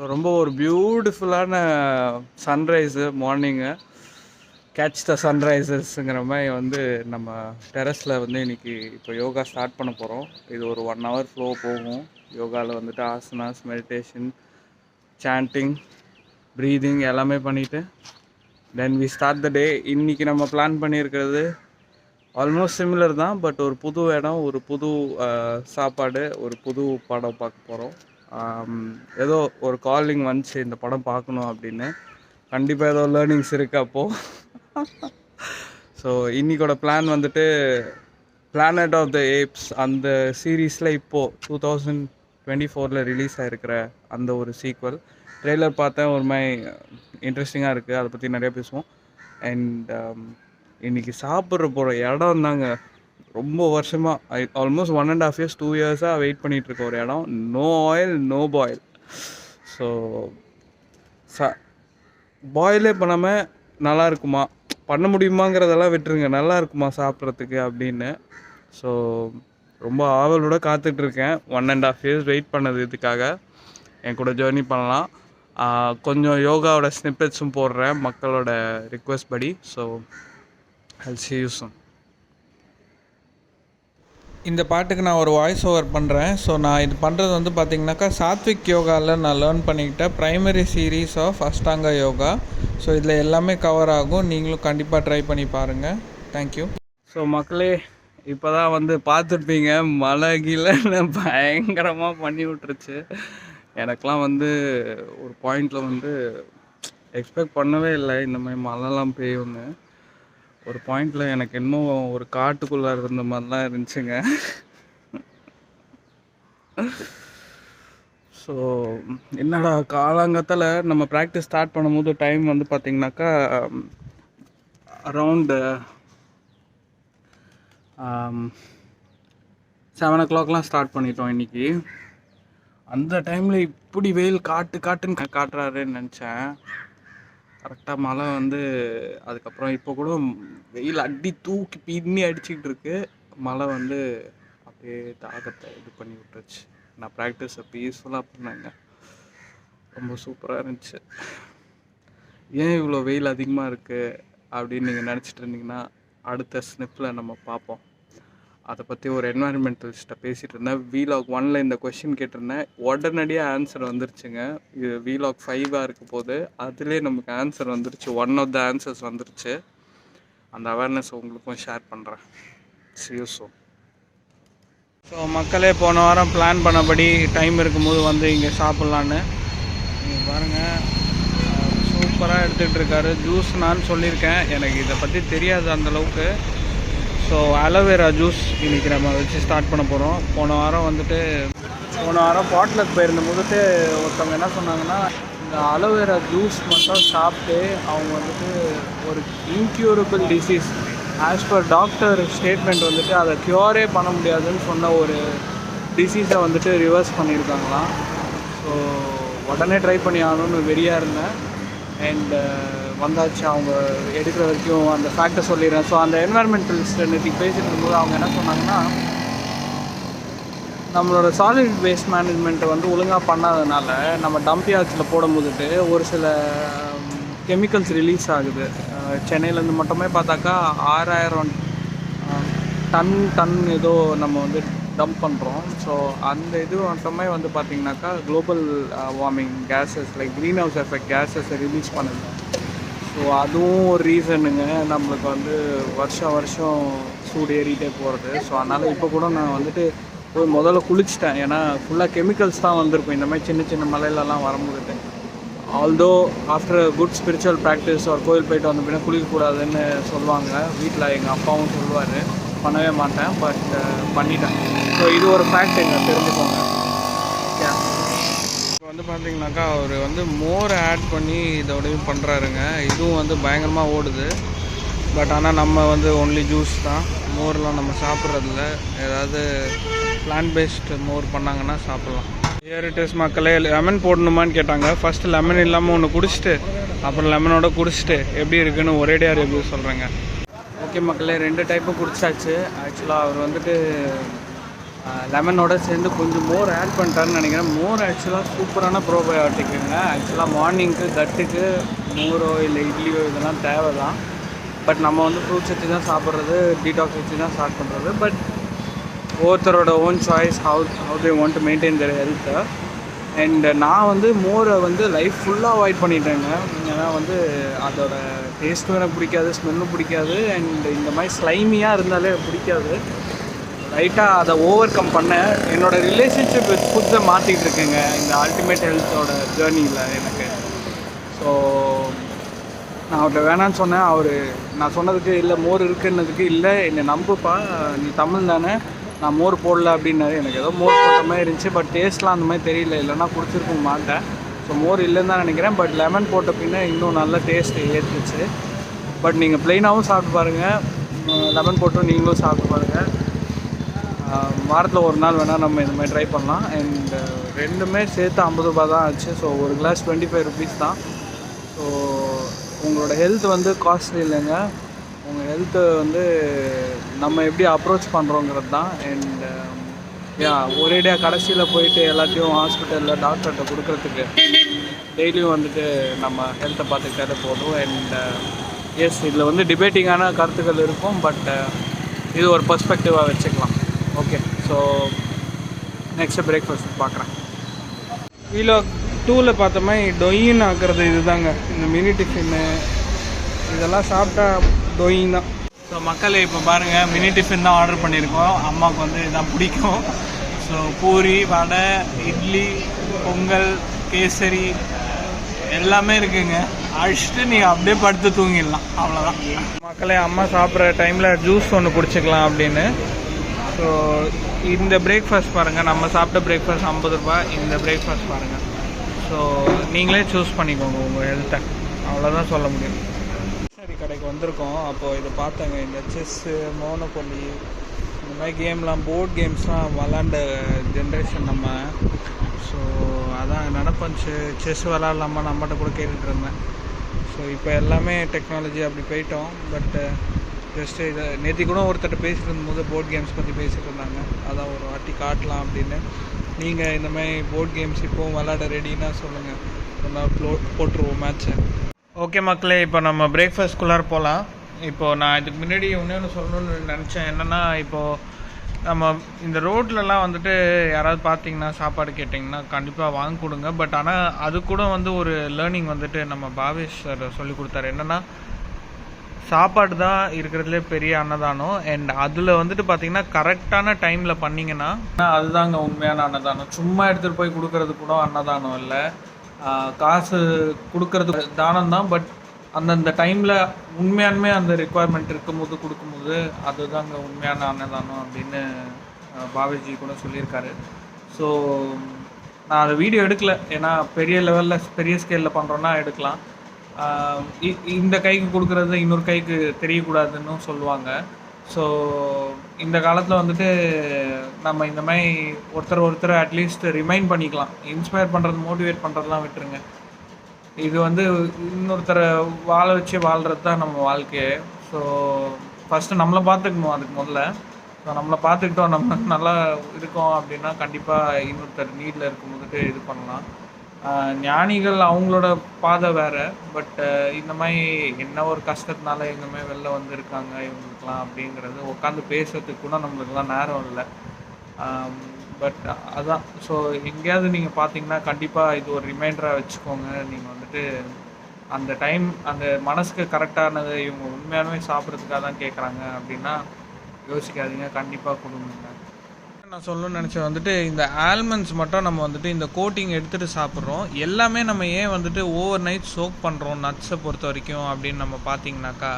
ரொம்ப ஒரு பியூட்டிஃபுல்லான சன்ரைஸு மார்னிங்கு. கேட்ச் த சன்ரைசஸ்ங்கிற மாதிரி வந்து நம்ம டெரஸில் வந்து இன்றைக்கி இப்போ யோகா ஸ்டார்ட் பண்ண போகிறோம். இது ஒரு 1 hour ஃப்ளோ போகும். யோகாவில் வந்துட்டு ஆசனாஸ், மெடிடேஷன், சாண்டிங், ப்ரீதிங் எல்லாமே பண்ணிவிட்டு தென் வி ஸ்டார்ட் த டே. இன்றைக்கி நம்ம பிளான் பண்ணியிருக்கிறது ஆல்மோஸ்ட் சிமிலர் தான், பட் ஒரு புது இடம், ஒரு புது சாப்பாடு, ஒரு புது படம் பார்க்க போகிறோம். ஏதோ ஒரு காலிங் வந்துச்சு இந்த படம் பார்க்கணும் அப்படின்னு. கண்டிப்பாக ஏதோ லேர்னிங்ஸ் இருக்குது அப்போது. ஸோ இன்றைக்கோட பிளான் வந்துட்டு பிளானட் ஆஃப் த ஏப்ஸ் அந்த சீரீஸில் இப்போது 2024 ரிலீஸ் ஆகிருக்கிற அந்த ஒரு சீக்வல் ட்ரெய்லர் பார்த்தேன். ஒரு மாதிரி இன்ட்ரெஸ்டிங்காக இருக்குது, அதை பற்றி நிறையா பேசுவோம். அண்ட் இன்றைக்கி சாப்பிட்ற போகிற இடம் தாங்க ரொம்ப வருஷமாக ஆல்மோஸ்ட் 1.5 years 2 yearsஸாக வெயிட் பண்ணிகிட்ருக்க ஒரு இடம். No oil, no boil. So பாயிலே பண்ணாமல் நல்லா இருக்குமா, பண்ண முடியுமாங்கிறதெல்லாம் விட்டுருங்க, நல்லா இருக்குமா சாப்பிட்றதுக்கு அப்படின்னு. ஸோ ரொம்ப ஆவலோட காத்துட்ருக்கேன். 1.5 years வெயிட் பண்ணது இதுக்காக. என் கூட ஜேர்னி பண்ணலாம். கொஞ்சம் யோகாவோட ஸ்னிப்பெட்ஸும் போடுறேன் மக்களோட ரிக்வெஸ்ட் படி. So I'll see you soon. இந்த பாட்டுக்கு நான் ஒரு வாய்ஸ் ஓவர் பண்ணுறேன். ஸோ நான் இது பண்ணுறது வந்து பார்த்திங்கனாக்கா சாத்விக் யோகாவில் நான் லேர்ன் பண்ணிக்கிட்டேன் primary series of Ashtanga yoga. So இதில் எல்லாமே கவர் ஆகும். நீங்களும் கண்டிப்பாக ட்ரை பண்ணி பாருங்கள். தேங்க்யூ. ஸோ மக்களே, இப்போ தான் வந்து பார்த்துருப்பீங்க மழை கீழே பயங்கரமாக பண்ணி விட்டுருச்சு. எனக்கெலாம் வந்து ஒரு பாயிண்டில் வந்து எக்ஸ்பெக்ட் பண்ணவே இல்லை இந்த மாதிரி மழைலாம் பெய்யும்னு. ஒரு பாயிண்டில் எனக்கு இன்னும் ஒரு காட்டுக்குள்ளே இருந்த மாதிரிலாம் இருந்துச்சுங்க. ஸோ என்னடா காலங்கத்தில் நம்ம ப்ராக்டிஸ் ஸ்டார்ட் பண்ணும்போது டைம் வந்து பார்த்திங்கனாக்கா அரவுண்டு 7 o'clockலாம் ஸ்டார்ட் பண்ணிட்டோம் இன்றைக்கி. அந்த டைமில் இப்படி வெயில் காட்டுன்னு காட்டுறாருன்னு நினச்சேன். கரெக்டாக மழை வந்து அதுக்கப்புறம் இப்போ கூட வெயில் அடி தூக்கி பின்னி அடிச்சுக்கிட்டு இருக்கு. மழை வந்து அப்படியே தாகத்தை இது பண்ணி விட்டுருச்சு. நான் ப்ராக்டிஸை பீஸ்ஃபுல்லாக பண்ணேங்க. ரொம்ப சூப்பராக இருந்துச்சு. ஏன் இவ்வளோ வெயில் அதிகமாக இருக்குது அப்படின்னு நீங்கள் நினச்சிட்டு இருந்தீங்கன்னா அடுத்த ஸ்னிப்பில் நம்ம பார்ப்போம். அதை பற்றி ஒரு என்வாயர்மெண்டலிஸ்ட்டை பேசிகிட்டு இருந்தேன். Vlog 1 இந்த கொஷின் கேட்டிருந்தேன். உடனடியாக ஆன்சர் வந்துருச்சுங்க. இது Vlog 5 இருக்க போது அதுலேயே நமக்கு ஆன்சர் வந்துருச்சு. ஒன் ஆஃப் த ஆன்சர்ஸ் வந்துருச்சு. அந்த அவேர்னஸ் உங்களுக்கும் ஷேர் பண்ணுறேன். See you soon. ஸோ மக்களே, போன வாரம் பிளான் பண்ணபடி டைம் இருக்கும்போது வந்து இங்கே சாப்பிட்லான்னு நீங்கள் பாருங்கள். சூப்பராக எடுத்துகிட்டு இருக்காரு. ஜூஸ் நான் சொல்லியிருக்கேன், எனக்கு இதை பற்றி தெரியாது அந்தளவுக்கு. ஸோ அலோவேரா ஜூஸ் இன்றைக்கி நம்ம வச்சு ஸ்டார்ட் பண்ண போகிறோம். போன வாரம் பாட்லக் போயிருந்தபோது ஒருத்தவங்க என்ன சொன்னாங்கன்னா, இந்த அலோவேரா ஜூஸ் மட்டும் சாப்பிட்டு அவங்க வந்துட்டு ஒரு incurable disease as per doctor statement வந்துட்டு அதை க்யூரே பண்ண முடியாதுன்னு சொன்ன ஒரு டிசீஸை வந்துட்டு ரிவர்ஸ் பண்ணியிருக்காங்களாம். ஸோ உடனே ட்ரை பண்ணி ஆகணும்னு வெறியாக இருந்தேன். அண்ட் வந்தாச்சு. அவங்க எடுக்கிற வரைக்கும் அந்த ஃபேக்டை சொல்லிடுறேன். ஸோ அந்த என்வாயர்மெண்டலிஸ்ட் நேற்று பேசிட்டு இருக்கும்போது அவங்க என்ன சொன்னாங்கன்னா, நம்மளோட சாலிட் வேஸ்ட் மேனேஜ்மெண்ட்டை வந்து ஒழுங்காக பண்ணாதனால நம்ம டம்ப் யார்ட்ஸில் போடும்போதுட்டு ஒரு சில கெமிக்கல்ஸ் ரிலீஸ் ஆகுது. சென்னையிலேருந்து மட்டுமே பார்த்தாக்கா 6000 டன் ஏதோ நம்ம வந்து டம்ப் பண்ணுறோம். ஸோ அந்த இது மட்டுமே வந்து பார்த்திங்கனாக்கா global warming gases like greenhouse effect கேஸஸை ரிலீஸ் பண்ணுது. ஸோ அதுவும் ஒரு ரீசனுங்க நம்மளுக்கு வந்து வருஷம் சூடு ஏறிட்டே போகிறது. ஸோ அதனால் இப்போ கூட நான் வந்துட்டு போய் முதல்ல குளிச்சிட்டேன். ஏன்னா ஃபுல்லாக கெமிக்கல்ஸ் தான் வந்திருக்கும் இந்த மாதிரி சின்ன மலையிலலாம் வரும்போது. Although after good spiritual practice ஒரு கோயில் போயிட்டு வந்த பின்னா குளிக்கக்கூடாதுன்னு சொல்லுவாங்க வீட்டில். எங்கள் அப்பாவும் சொல்லுவார், பண்ணவே மாட்டேன், பட் பண்ணிட்டேன். ஸோ இது ஒரு ஃபேக்ட் எங்க தெரிஞ்சுக்கோங்க. ஓகே, இப்போ வந்து பார்த்திங்கனாக்கா அவர் வந்து மோரை ஆட் பண்ணி இதோடையும் பண்ணுறாருங்க. இதுவும் வந்து பயங்கரமாக ஓடுது. பட் ஆனால் நம்ம வந்து ஒன்லி ஜூஸ் தான், மோர்லாம் நம்ம சாப்பிட்றதில்ல. ஏதாவது பிளான்ட் பேஸ்டு மோர் பண்ணாங்கன்னா சாப்பிட்லாம். ஏரிட்டஸ் மக்களே, லெமன் போடணுமான்னு கேட்டாங்க. ஃபஸ்ட்டு லெமன் இல்லாமல் ஒன்று குடிச்சிட்டு அப்புறம் லெமனோட குடிச்சிட்டு எப்படி இருக்குன்னு ஒரேடியாக ரிவ்யூ சொல்கிறேங்க. ஓகே மக்களே, 2 டைப்பும் குடிச்சாச்சு. ஆக்சுவலாக அவர் வந்துட்டு லெமனோட சேர்ந்து கொஞ்சம் மோர் ஆட் பண்ணிட்டாருன்னு நினைக்கிறேன். மோர் ஆக்சுவலாக சூப்பரான ப்ரோபயோட்டிக்குங்க. ஆக்சுவலாக மார்னிங்க்கு கட்டுக்கு மோரோ இல்லை இட்லியோ இதெல்லாம் தேவை தான். பட் நம்ம வந்து ஃப்ரூட்ஸ் வச்சு தான் சாப்பிட்றது, டீடாக்ஸ் வச்சு தான் ஸ்டார்ட் பண்ணுறது. பட் ஒவ்வொருத்தரோட own choice, how they want to maintain their ஹெல்த்தை. அண்ட் நான் வந்து மோரை வந்து லைஃப் ஃபுல்லாக அவாய்ட் பண்ணிட்டேங்க. ஏன்னா வந்து அதோட டேஸ்ட்டும் எனக்கு பிடிக்காது, ஸ்மெல்லும் பிடிக்காது, அண்ட் இந்த மாதிரி ஸ்லைமியாக இருந்தாலே பிடிக்காது. லைட்டாக அதை ஓவர் கம் பண்ணேன். என்னோடய ரிலேஷன்ஷிப் வித் ஃபுட்ஸை மாற்றிட்டு இருக்கேங்க இந்த அல்டிமேட் ஹெல்த்தோட ஜேர்னியில் எனக்கு. ஸோ நான் அவர்கிட்ட வேணான்னு சொன்னேன். நான் சொன்னதுக்கு இல்லை மோர் இருக்குன்னதுக்கு இல்லை என்னை நம்புப்பா, நீ தமிழ் தானே, நான் மோர் போடல அப்படின்னாரு. எனக்கு ஏதோ மோர் போட்ட மாதிரி இருந்துச்சு, பட் டேஸ்ட்லாம் அந்த மாதிரி தெரியல, இல்லைன்னா குடிச்சிருக்க மாட்டேன். ஸோ மோர் இல்லைன்னு தான் நினைக்கிறேன். பட் லெமன் போட்ட பின்னே இன்னும் நல்ல டேஸ்ட்டு ஏற்றுச்சு. பட் நீங்கள் ப்ளெயினாகவும் சாப்பிட்டு பாருங்கள், லெமன் போட்டும் நீங்களும் சாப்பிட்டு பாருங்கள். வாரத்தில் ஒரு நாள் வேணால் நம்ம இந்த மாதிரி ட்ரை பண்ணலாம். அண்ட் ரெண்டுமே சேர்த்து 50 ரூபா தான் ஆச்சு. ஸோ ஒரு கிளாஸ் 25 ருபீஸ் தான். ஸோ உங்களோட ஹெல்த் வந்து காஸ்ட்லி இல்லைங்க, உங்கள் ஹெல்த்தை வந்து நம்ம எப்படி அப்ரோச் பண்ணுறோங்கிறது தான். அண்ட் ஒரேடியாக கடைசியில் போயிட்டு எல்லாத்தையும் ஹாஸ்பிட்டலில் டாக்டர்கிட்ட கொடுக்குறதுக்கு டெய்லியும் வந்துட்டு நம்ம ஹெல்த்தை பார்த்துக்கிட்டாலே போதும். அண்ட் எஸ், இதில் வந்து டிபேட்டிங்கான கருத்துக்கள் இருக்கும், பட் இது ஒரு பர்ஸ்பெக்டிவாக வச்சுக்கலாம். ஓகே, ஸோ நெக்ஸ்ட்டு பிரேக்ஃபாஸ்ட் பார்க்குறேன். வீலாக் 2ல் பார்த்த மாதிரி டொயின் ஆக்குறது இது தாங்க. இந்த மினி டிஃபின்னு இதெல்லாம் சாப்பிட்டா டொயின் தான். ஸோ மக்களே இப்போ பாருங்கள், மினி டிஃபின் தான் ஆர்டர் பண்ணியிருக்கோம். அம்மாவுக்கு வந்து இதுதான் பிடிக்கும். ஸோ பூரி, வடை, இட்லி, பொங்கல், கேசரி எல்லாமே இருக்குங்க. அடிச்சுட்டு நீங்கள் அப்படியே படுத்து தூங்கிடலாம், அவ்வளோதான். மக்களே, அம்மா சாப்பிட்ற டைமில் ஜூஸ் ஒன்று குடிச்சிக்கலாம் அப்படின்னு. ஸோ இந்த பிரேக்ஃபாஸ்ட் பாருங்கள், நம்ம சாப்பிட்ட பிரேக்ஃபாஸ்ட் 50 ரூபா, இந்த பிரேக்ஃபாஸ்ட் பாருங்கள். ஸோ நீங்களே சூஸ் பண்ணிக்கோங்க உங்கள் ஹெல்த்தை, அவ்வளோதான் சொல்ல முடியும். சரி, கடைக்கு வந்திருக்கோம். அப்போது இதை பார்த்தாங்க, இந்த செஸ்ஸு, மோனோபொலி இந்த மாதிரி கேம்லாம், போர்ட் கேம்ஸ்லாம் விளாண்ட ஜென்ரேஷன் நம்ம. ஸோ அதான் நடப்பந்துச்சு, செஸ் விளாட்லாமா நம்மகிட்ட கூட கேட்டுட்டு இருந்தேன். ஸோ இப்போ எல்லாமே டெக்னாலஜி அப்படி போயிட்டோம். பட் ஜஸ்ட்டு இதை நேற்று கூட ஒருத்தட்ட பேசிட்டு இருந்தபோது போர்ட் கேம்ஸ் பற்றி பேசிகிட்டு இருந்தாங்க. அதான் ஒரு வாட்டி காட்டலாம் அப்படின்னு. நீங்கள் இந்த மாதிரி போர்ட் கேம்ஸ் இப்போவும் விளாட ரெடின்னா சொல்லுங்கள், ஒரு நாள் போட்டுருவோம் மேட்ச்சை. ஓகே மக்களே, இப்போ நம்ம பிரேக்ஃபாஸ்ட்குள்ளார போகலாம். இப்போது நான் இதுக்கு முன்னாடி ஒன்று சொல்லணும்னு நினச்சேன். என்னென்னா, இப்போது நம்ம இந்த ரோட்லலாம் வந்துட்டு யாராவது பார்த்தீங்கன்னா சாப்பாடு கேட்டிங்கன்னா கண்டிப்பாக வாங்கி கொடுங்க. பட் ஆனால் அது கூட வந்து ஒரு லேர்னிங் வந்துட்டு நம்ம பாவேஷ் சார் சொல்லி கொடுத்தாரு. என்னென்னா, சாப்பாடு தான் இருக்கிறதுலே பெரிய அன்னதானம். அண்ட் அதில் வந்துட்டு பார்த்திங்கன்னா கரெக்டான டைமில் பண்ணிங்கன்னா அதுதாங்க உண்மையான அன்னதானம். சும்மா எடுத்துகிட்டு போய் கொடுக்கறது கூட அன்னதானம் இல்லை. காசு கொடுக்கறது தானம் தான், பட் அந்தந்த டைமில் உண்மையானுமே அந்த ரெக்குவயர்மெண்ட் இருக்கும்போது கொடுக்கும்போது அதுதாங்க உண்மையான அன்னதானம் அப்படின்னு பாவேஜி கூட சொல்லியிருக்காரு. ஸோ நான் அதை வீடியோ எடுக்கலை, ஏன்னா பெரிய லெவலில் பெரிய ஸ்கேலில் பண்ணுறோன்னா எடுக்கலாம். இந்த கைக்கு கொடுக்குறது இன்னொரு கைக்கு தெரியக்கூடாதுன்னு சொல்லுவாங்க. ஸோ இந்த காலத்தில் வந்துட்டு நம்ம இந்த மாதிரி ஒருத்தர் அட்லீஸ்ட் ரிமைண்ட் பண்ணிக்கலாம். இன்ஸ்பயர் பண்ணுறது, மோட்டிவேட் பண்ணுறதுலாம் விட்டுருங்க. இது வந்து இன்னொருத்தரை வாழ வச்சு வாழ்கிறது தான் நம்ம வாழ்க்கையே. ஸோ ஃபஸ்ட்டு நம்மளை பார்த்துக்கணும் அதுக்கு முதல்ல. ஸோ நம்மளை பார்த்துக்கிட்டோம், நம்ம நல்லா இருக்கோம் அப்படின்னா கண்டிப்பாக இன்னொருத்தர் நீடில் இருக்கும்போதுட்டு இது பண்ணலாம். ஞானிகள் அவங்களோட பாதை வேறு. பட் இந்த மாதிரி என்ன ஒரு கஷ்டத்தினால எங்கேயுமே வெளில வந்துருக்காங்க இவங்களுக்குலாம் அப்படிங்கிறது உட்காந்து பேசுறதுக்கு கூட நம்மளுக்குலாம் நேரம் இல்லை. பட் அதான், ஸோ எங்கேயாவது நீங்கள் பார்த்தீங்கன்னா கண்டிப்பாக இது ஒரு ரிமைண்டராக வச்சுக்கோங்க. நீங்கள் வந்துட்டு அந்த டைம் அந்த மனசுக்கு கரெக்டானது இவங்க உண்மையானவே சாப்பிட்றதுக்காக தான் கேட்குறாங்க அப்படின்னா யோசிக்காதீங்க, கண்டிப்பாக கொடுங்க. நான் சொல்லணும்னு நினச்சேன் வந்துட்டு, இந்த ஆல்மண்ட்ஸ் மட்டும் நம்ம வந்துட்டு இந்த கோட்டிங் எடுத்துகிட்டு சாப்பிட்றோம். எல்லாமே நம்ம ஏன் வந்துட்டு ஓவர் நைட் சோக் பண்ணுறோம் நட்ஸை பொறுத்த வரைக்கும் அப்படின்னு நம்ம பார்த்தீங்கன்னாக்கா,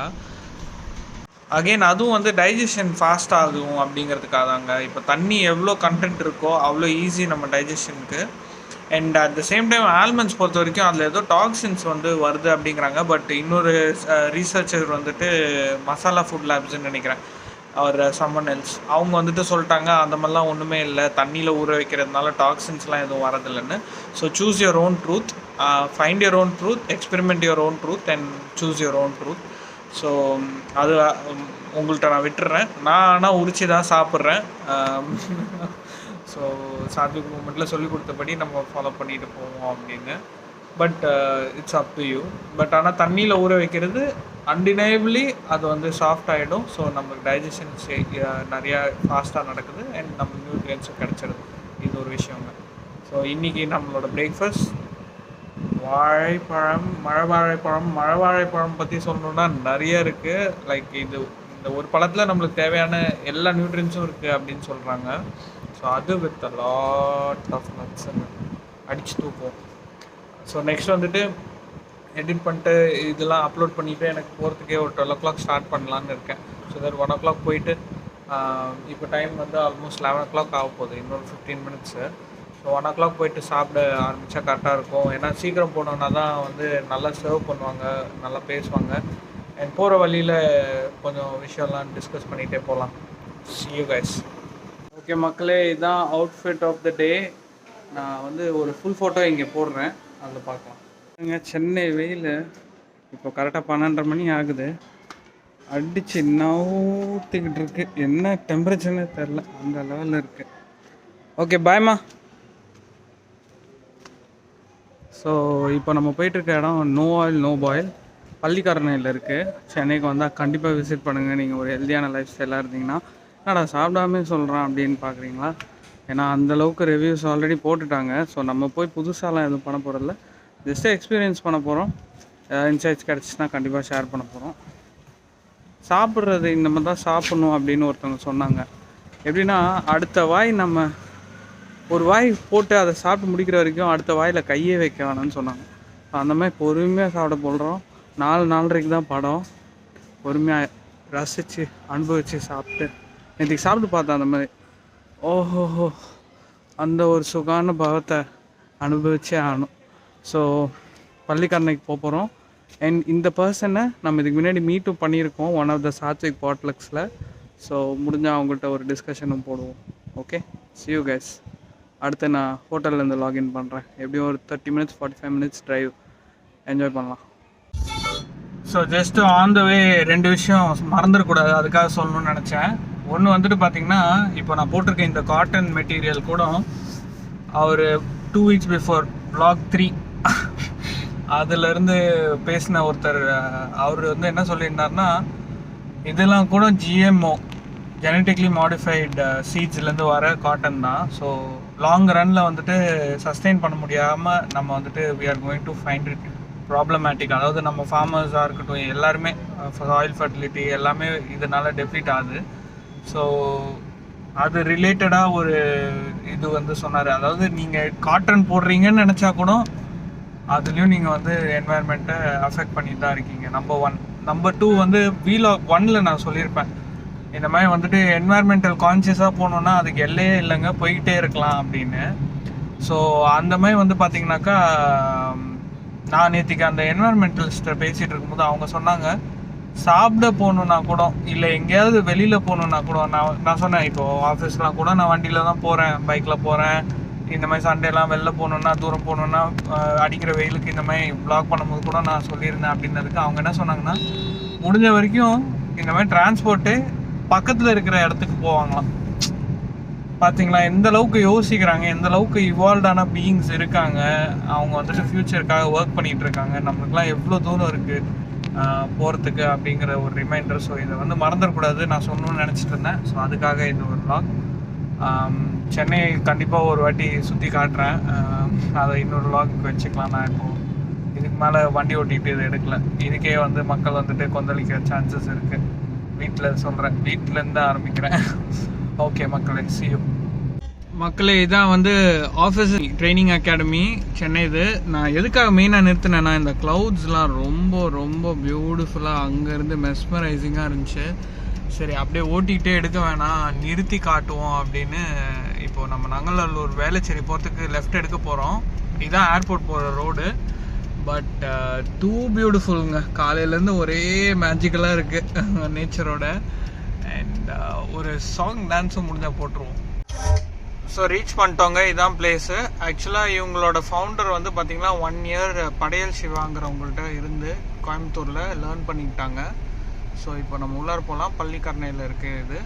அகெயின் அதுவும் வந்து டைஜஷன் ஃபாஸ்ட் ஆகும் அப்படிங்கிறதுக்காக தாங்க. இப்போ தண்ணி எவ்வளோ கண்டென்ட் இருக்கோ அவ்வளோ ஈஸி நம்ம டைஜஷனுக்கு. And at the same time almonds பொறுத்த வரைக்கும் அதில் ஏதோ டாக்ஸின்ஸ் வந்து வருது அப்படிங்கிறாங்க. பட் இன்னொரு ரீசர்ச்சர் வந்துட்டு மசாலா ஃபுட் லேப்ஸ்ன்னு நினைக்கிறேன், அவர் சம்மன் எல்ஸ், அவங்க வந்துட்டு சொல்லிட்டாங்க அந்த மாதிரிலாம் ஒன்றுமே இல்லை, தண்ணியில் ஊற வைக்கிறதுனால டாக்ஸின்ஸ்லாம் எதுவும் வரதில்லைன்னு. So choose your own truth, find your own truth, experiment your own truth and choose your own truth. So அது உங்கள்கிட்ட நான் விட்டுறேன். நான் ஆனால் உரிச்சு தான் சாப்பிட்றேன். ஸோ சாத்விக் மூமெண்ட்டில் சொல்லிக் கொடுத்தபடி நம்ம ஃபாலோ பண்ணிட்டு போவோம் அப்படின்னு. But it's up to you. But ஆனால் தண்ணியில் ஊற வைக்கிறது அன்டினைபிளி அது வந்து சாஃப்ட் ஆகிடும். ஸோ நமக்கு டைஜஷன் நிறையா ஃபாஸ்ட்டாக நடக்குது அண்ட் நம்ம நியூட்ரியன்ஸும் கிடச்சிடுது. இது ஒரு விஷயங்க. ஸோ இன்றைக்கி நம்மளோட பிரேக்ஃபாஸ்ட் வாழைப்பழம், மழை வாழைப்பழம் பற்றி சொல்லணுன்னா நிறைய இருக்குது. லைக் இது இந்த ஒரு பழத்தில் நம்மளுக்கு தேவையான எல்லா நியூட்ரியன்ஸும் இருக்குது அப்படின்னு சொல்கிறாங்க. ஸோ அது with a lot of nuts அடித்து தூக்கும். ஸோ நெக்ஸ்ட் வந்துட்டு எடிட் பண்ணிட்டு இதெல்லாம் அப்லோட் பண்ணிவிட்டு எனக்கு போகிறதுக்கே ஒரு 12 o'clock ஸ்டார்ட் பண்ணலான்னு இருக்கேன். ஸோ தட் 1 o'clock போயிட்டு இப்போ டைம் வந்து ஆல்மோஸ்ட் 11 o'clock ஆக போகுது, இன்னொரு 15 minutes. ஸோ 1 o'clock போயிட்டு சாப்பிட ஆரம்பித்தா கரெக்டாக இருக்கும். ஏன்னா சீக்கிரம் போனோன்னா தான் வந்து நல்லா சர்வ் பண்ணுவாங்க, நல்லா பேசுவாங்க. அண்ட் போகிற வழியில் கொஞ்சம் விஷயம்லாம் டிஸ்கஸ் பண்ணிகிட்டே போகலாம். See you guys. ஓகே மக்களே, இதுதான் அவுட்ஃபிட் ஆஃப் த டே. நான் வந்து ஒரு ஃபுல் ஃபோட்டோ இங்கே போடுறேன், அதில் பார்க்கலாம். சென்னை வெயில் இப்போ கரெக்டாக 12:30 மணி ஆகுது. அடிச்சு நவுத்திக்கிட்டு இருக்கு. என்ன டெம்பரேச்சர்னு தெரில, அந்த லெவலில் இருக்குது. ஓகே பாய்மா. ஸோ இப்போ நம்ம போயிட்டுருக்க இடம் நோ ஆயில் நோ பாயில் பள்ளிக்கரணையில் இருக்குது. சென்னைக்கு வந்தால் கண்டிப்பாக விசிட் பண்ணுங்கள். நீங்கள் ஒரு ஹெல்த்தியான லைஃப் ஸ்டைலாக இருந்தீங்கன்னா. என்னடா சாப்பிடாமே சொல்கிறான் அப்படின்னு பார்க்குறீங்களா? ஏன்னா அந்தளவுக்கு ரிவ்யூஸ் ஆல்ரெடி போட்டுட்டாங்க. ஸோ நம்ம போய் புதுசாலாம் எதுவும் பண்ண போகிறதில்ல, ஜஸ்ட்டு எக்ஸ்பீரியன்ஸ் பண்ண போகிறோம். இன்சைட்ஸ் கிடச்சிச்சின்னா கண்டிப்பாக ஷேர் பண்ண போகிறோம். சாப்பிட்றது இந்த மாதிரி தான் சாப்பிட்ணும் அப்படின்னு ஒருத்தவங்க சொன்னாங்க. எப்படின்னா அடுத்த வாய் நம்ம ஒரு வாய் போட்டு அதை சாப்பிட்டு முடிக்கிற வரைக்கும் அடுத்த வாயில் கையே வைக்க வேணாம்னு சொன்னாங்க. அந்த மாதிரி பொறுமையாக சாப்பிட போடுறோம். 4:30 தான் படம். பொறுமையாக ரசித்து அனுபவித்து சாப்பிட்டு நேற்றுக்கு சாப்பிட்டு பார்த்தேன். அந்த மாதிரி ஓஹோஹோ அந்த ஒரு சுகான பாவத்தை அனுபவிச்சே ஆகணும். ஸோ பள்ளிக்கரணைக்கு போகிறோம். அண்ட் இந்த பர்சனை நம்ம இதுக்கு முன்னாடி மீட்டும் பண்ணியிருக்கோம் ஒன் ஆஃப் த சாத்விக் பாட்லக்ஸில். ஸோ முடிஞ்சால் அவங்கள்ட்ட ஒரு டிஸ்கஷனும் போடுவோம். Okay, see you guys. அடுத்து நான் ஹோட்டல்லேருந்து லாகின் பண்ணுறேன். எப்படியும் ஒரு 30 minutes 45 minutes ட்ரைவ் என்ஜாய் பண்ணலாம். ஸோ ஜஸ்ட் ஆன் த வே 2 விஷயம் மறந்துடக்கூடாது, அதுக்காக சொல்லணும்னு நினச்சேன். ஒன்று வந்துட்டு பார்த்திங்கன்னா, இப்போ நான் போட்டிருக்கேன் இந்த காட்டன் மெட்டீரியல் கூட அவர் 2 weeks பிஃபோர் vlog 3 அதிலேருந்து பேசின ஒருத்தர், அவர் வந்து என்ன சொல்லியிருந்தாருன்னா, இதெல்லாம் கூட GMO ஜெனட்டிக்லி மாடிஃபைடு சீட்ஸ்லேருந்து வர காட்டன் தான். ஸோ லாங் ரனில் வந்துட்டு சஸ்டெயின் பண்ண முடியாமல் நம்ம வந்துட்டு we are going to find it problematic. அதாவது நம்ம ஃபார்மர்ஸாக இருக்கட்டும் எல்லாருமே சாயில் ஃபர்டிலிட்டி எல்லாமே இதனால் டெப்ளீட் ஆகுது. ஸோ அது ரிலேட்டடாக ஒரு இது வந்து சொன்னார். அதாவது நீங்கள் காட்டன் போடுறீங்கன்னு நினச்சா கூட அதுலேயும் நீங்கள் வந்து என்வாயர்மெண்ட்டை அஃபெக்ட் பண்ணிட்டு தான் இருக்கீங்க. நம்பர் 1. நம்பர் 2 வந்து vlog 1ல் நான் சொல்லியிருப்பேன், இந்த மாதிரி வந்துட்டு என்வாயர்மெண்டல் கான்சியஸாக போகணுன்னா அதுக்கு எல்லையே இல்லைங்க, போய்கிட்டே இருக்கலாம் அப்படின்னு. ஸோ அந்த மாதிரி வந்து பார்த்திங்கனாக்கா, நான் நேற்றுக்கு அந்த என்வாயர்மெண்டலிஸ்ட்டை பேசிகிட்டு இருக்கும்போது அவங்க சொன்னாங்க, சாப்பிட போகணுன்னா கூட இல்லை எங்கேயாவது வெளியில் போகணுன்னா கூட நான் சொன்னேன், இப்போது ஆஃபீஸ்லாம் கூட நான் வண்டியில் தான் போகிறேன், பைக்கில் போகிறேன். இந்த மாதிரி சண்டேலாம் வெளில போகணுன்னா தூரம் போகணுன்னா அடிக்கிற வெயிலுக்கு இந்த மாதிரி வ்ளாக் பண்ணும்போது கூட நான் சொல்லியிருந்தேன் அப்படின்னதுக்கு அவங்க என்ன சொன்னாங்கன்னா, முடிஞ்ச வரைக்கும் இந்த மாதிரி டிரான்ஸ்போர்ட்டு பக்கத்தில் இருக்கிற இடத்துக்கு போவாங்களாம். பார்த்தீங்களா எந்த அளவுக்கு யோசிக்கிறாங்க, எந்த அளவுக்கு இவால்வ்டான பீயிங்ஸ் இருக்காங்க. அவங்க வந்துட்டு ஃப்யூச்சருக்காக ஒர்க் பண்ணிகிட்டு இருக்காங்க. நம்மளுக்குலாம் எவ்வளோ தூரம் இருக்குது போகிறதுக்கு அப்படிங்கிற ஒரு ரிமைண்டர். ஸோ இதை வந்து மறந்துடக்கூடாது, நான் சொல்லணும்னு நினச்சிட்டு இருந்தேன். ஸோ அதுக்காக இந்த ஒரு vlog. சென்னை கண்டிப்பாக ஒரு வாட்டி சுற்றி காட்டுறேன், அதை இன்னொரு vlogக்கு வச்சுக்கலாம். நான் இப்போது இதுக்கு மேலே வண்டி ஓட்டிகிட்டு இதை எடுக்கல. இதுக்கே வந்து மக்கள் வந்துட்டு கொந்தளிக்கிற சான்சஸ் இருக்குது. வீட்டில் சொல்கிறேன், வீட்டிலேருந்து ஆரம்பிக்கிறேன். ஓகே மக்களே, see you. மக்களே, இதான் வந்து ஆஃபீஸ் ட்ரைனிங் அகாடமி சென்னை. இது நான் எதுக்காக மெயினாக நிறுத்தினேன்னா, இந்த க்ளவுட்ஸ்லாம் ரொம்ப ரொம்ப பியூட்டிஃபுல்லாக அங்கேருந்து மெஸ்மரைசிங்காக இருந்துச்சு. சரி அப்படியே ஓட்டிகிட்டே எடுக்க வேணாம், நிறுத்தி காட்டுவோம் அப்படின்னு. இப்போது நம்ம நங்கநல்லூர் வேளச்சேரி போகிறதுக்கு லெஃப்ட் எடுக்க போகிறோம். இதுதான் ஏர்போர்ட் போகிற ரோடு. But two பியூட்டிஃபுல்லுங்க. காலையிலேருந்து ஒரே மேஜிக்கலாக இருக்குது நேச்சரோட. அண்ட் ஒரு சாங் டான்ஸும் முடிஞ்சால் போட்டுருவோம். ஸோ ரீச் பண்ணிட்டோங்க, இதுதான் பிளேஸு. ஆக்சுவலாக இவங்களோட ஃபவுண்டர் வந்து பார்த்திங்கன்னா 1 year படையல் சிவாங்கிறவங்கள்ட்ட இருந்து கோயம்புத்தூரில் லேர்ன் பண்ணிக்கிட்டாங்க. ஸோ இப்போ நம்ம உள்ளார போகலாம். பள்ளிக்கரணையில் இருக்குது இது.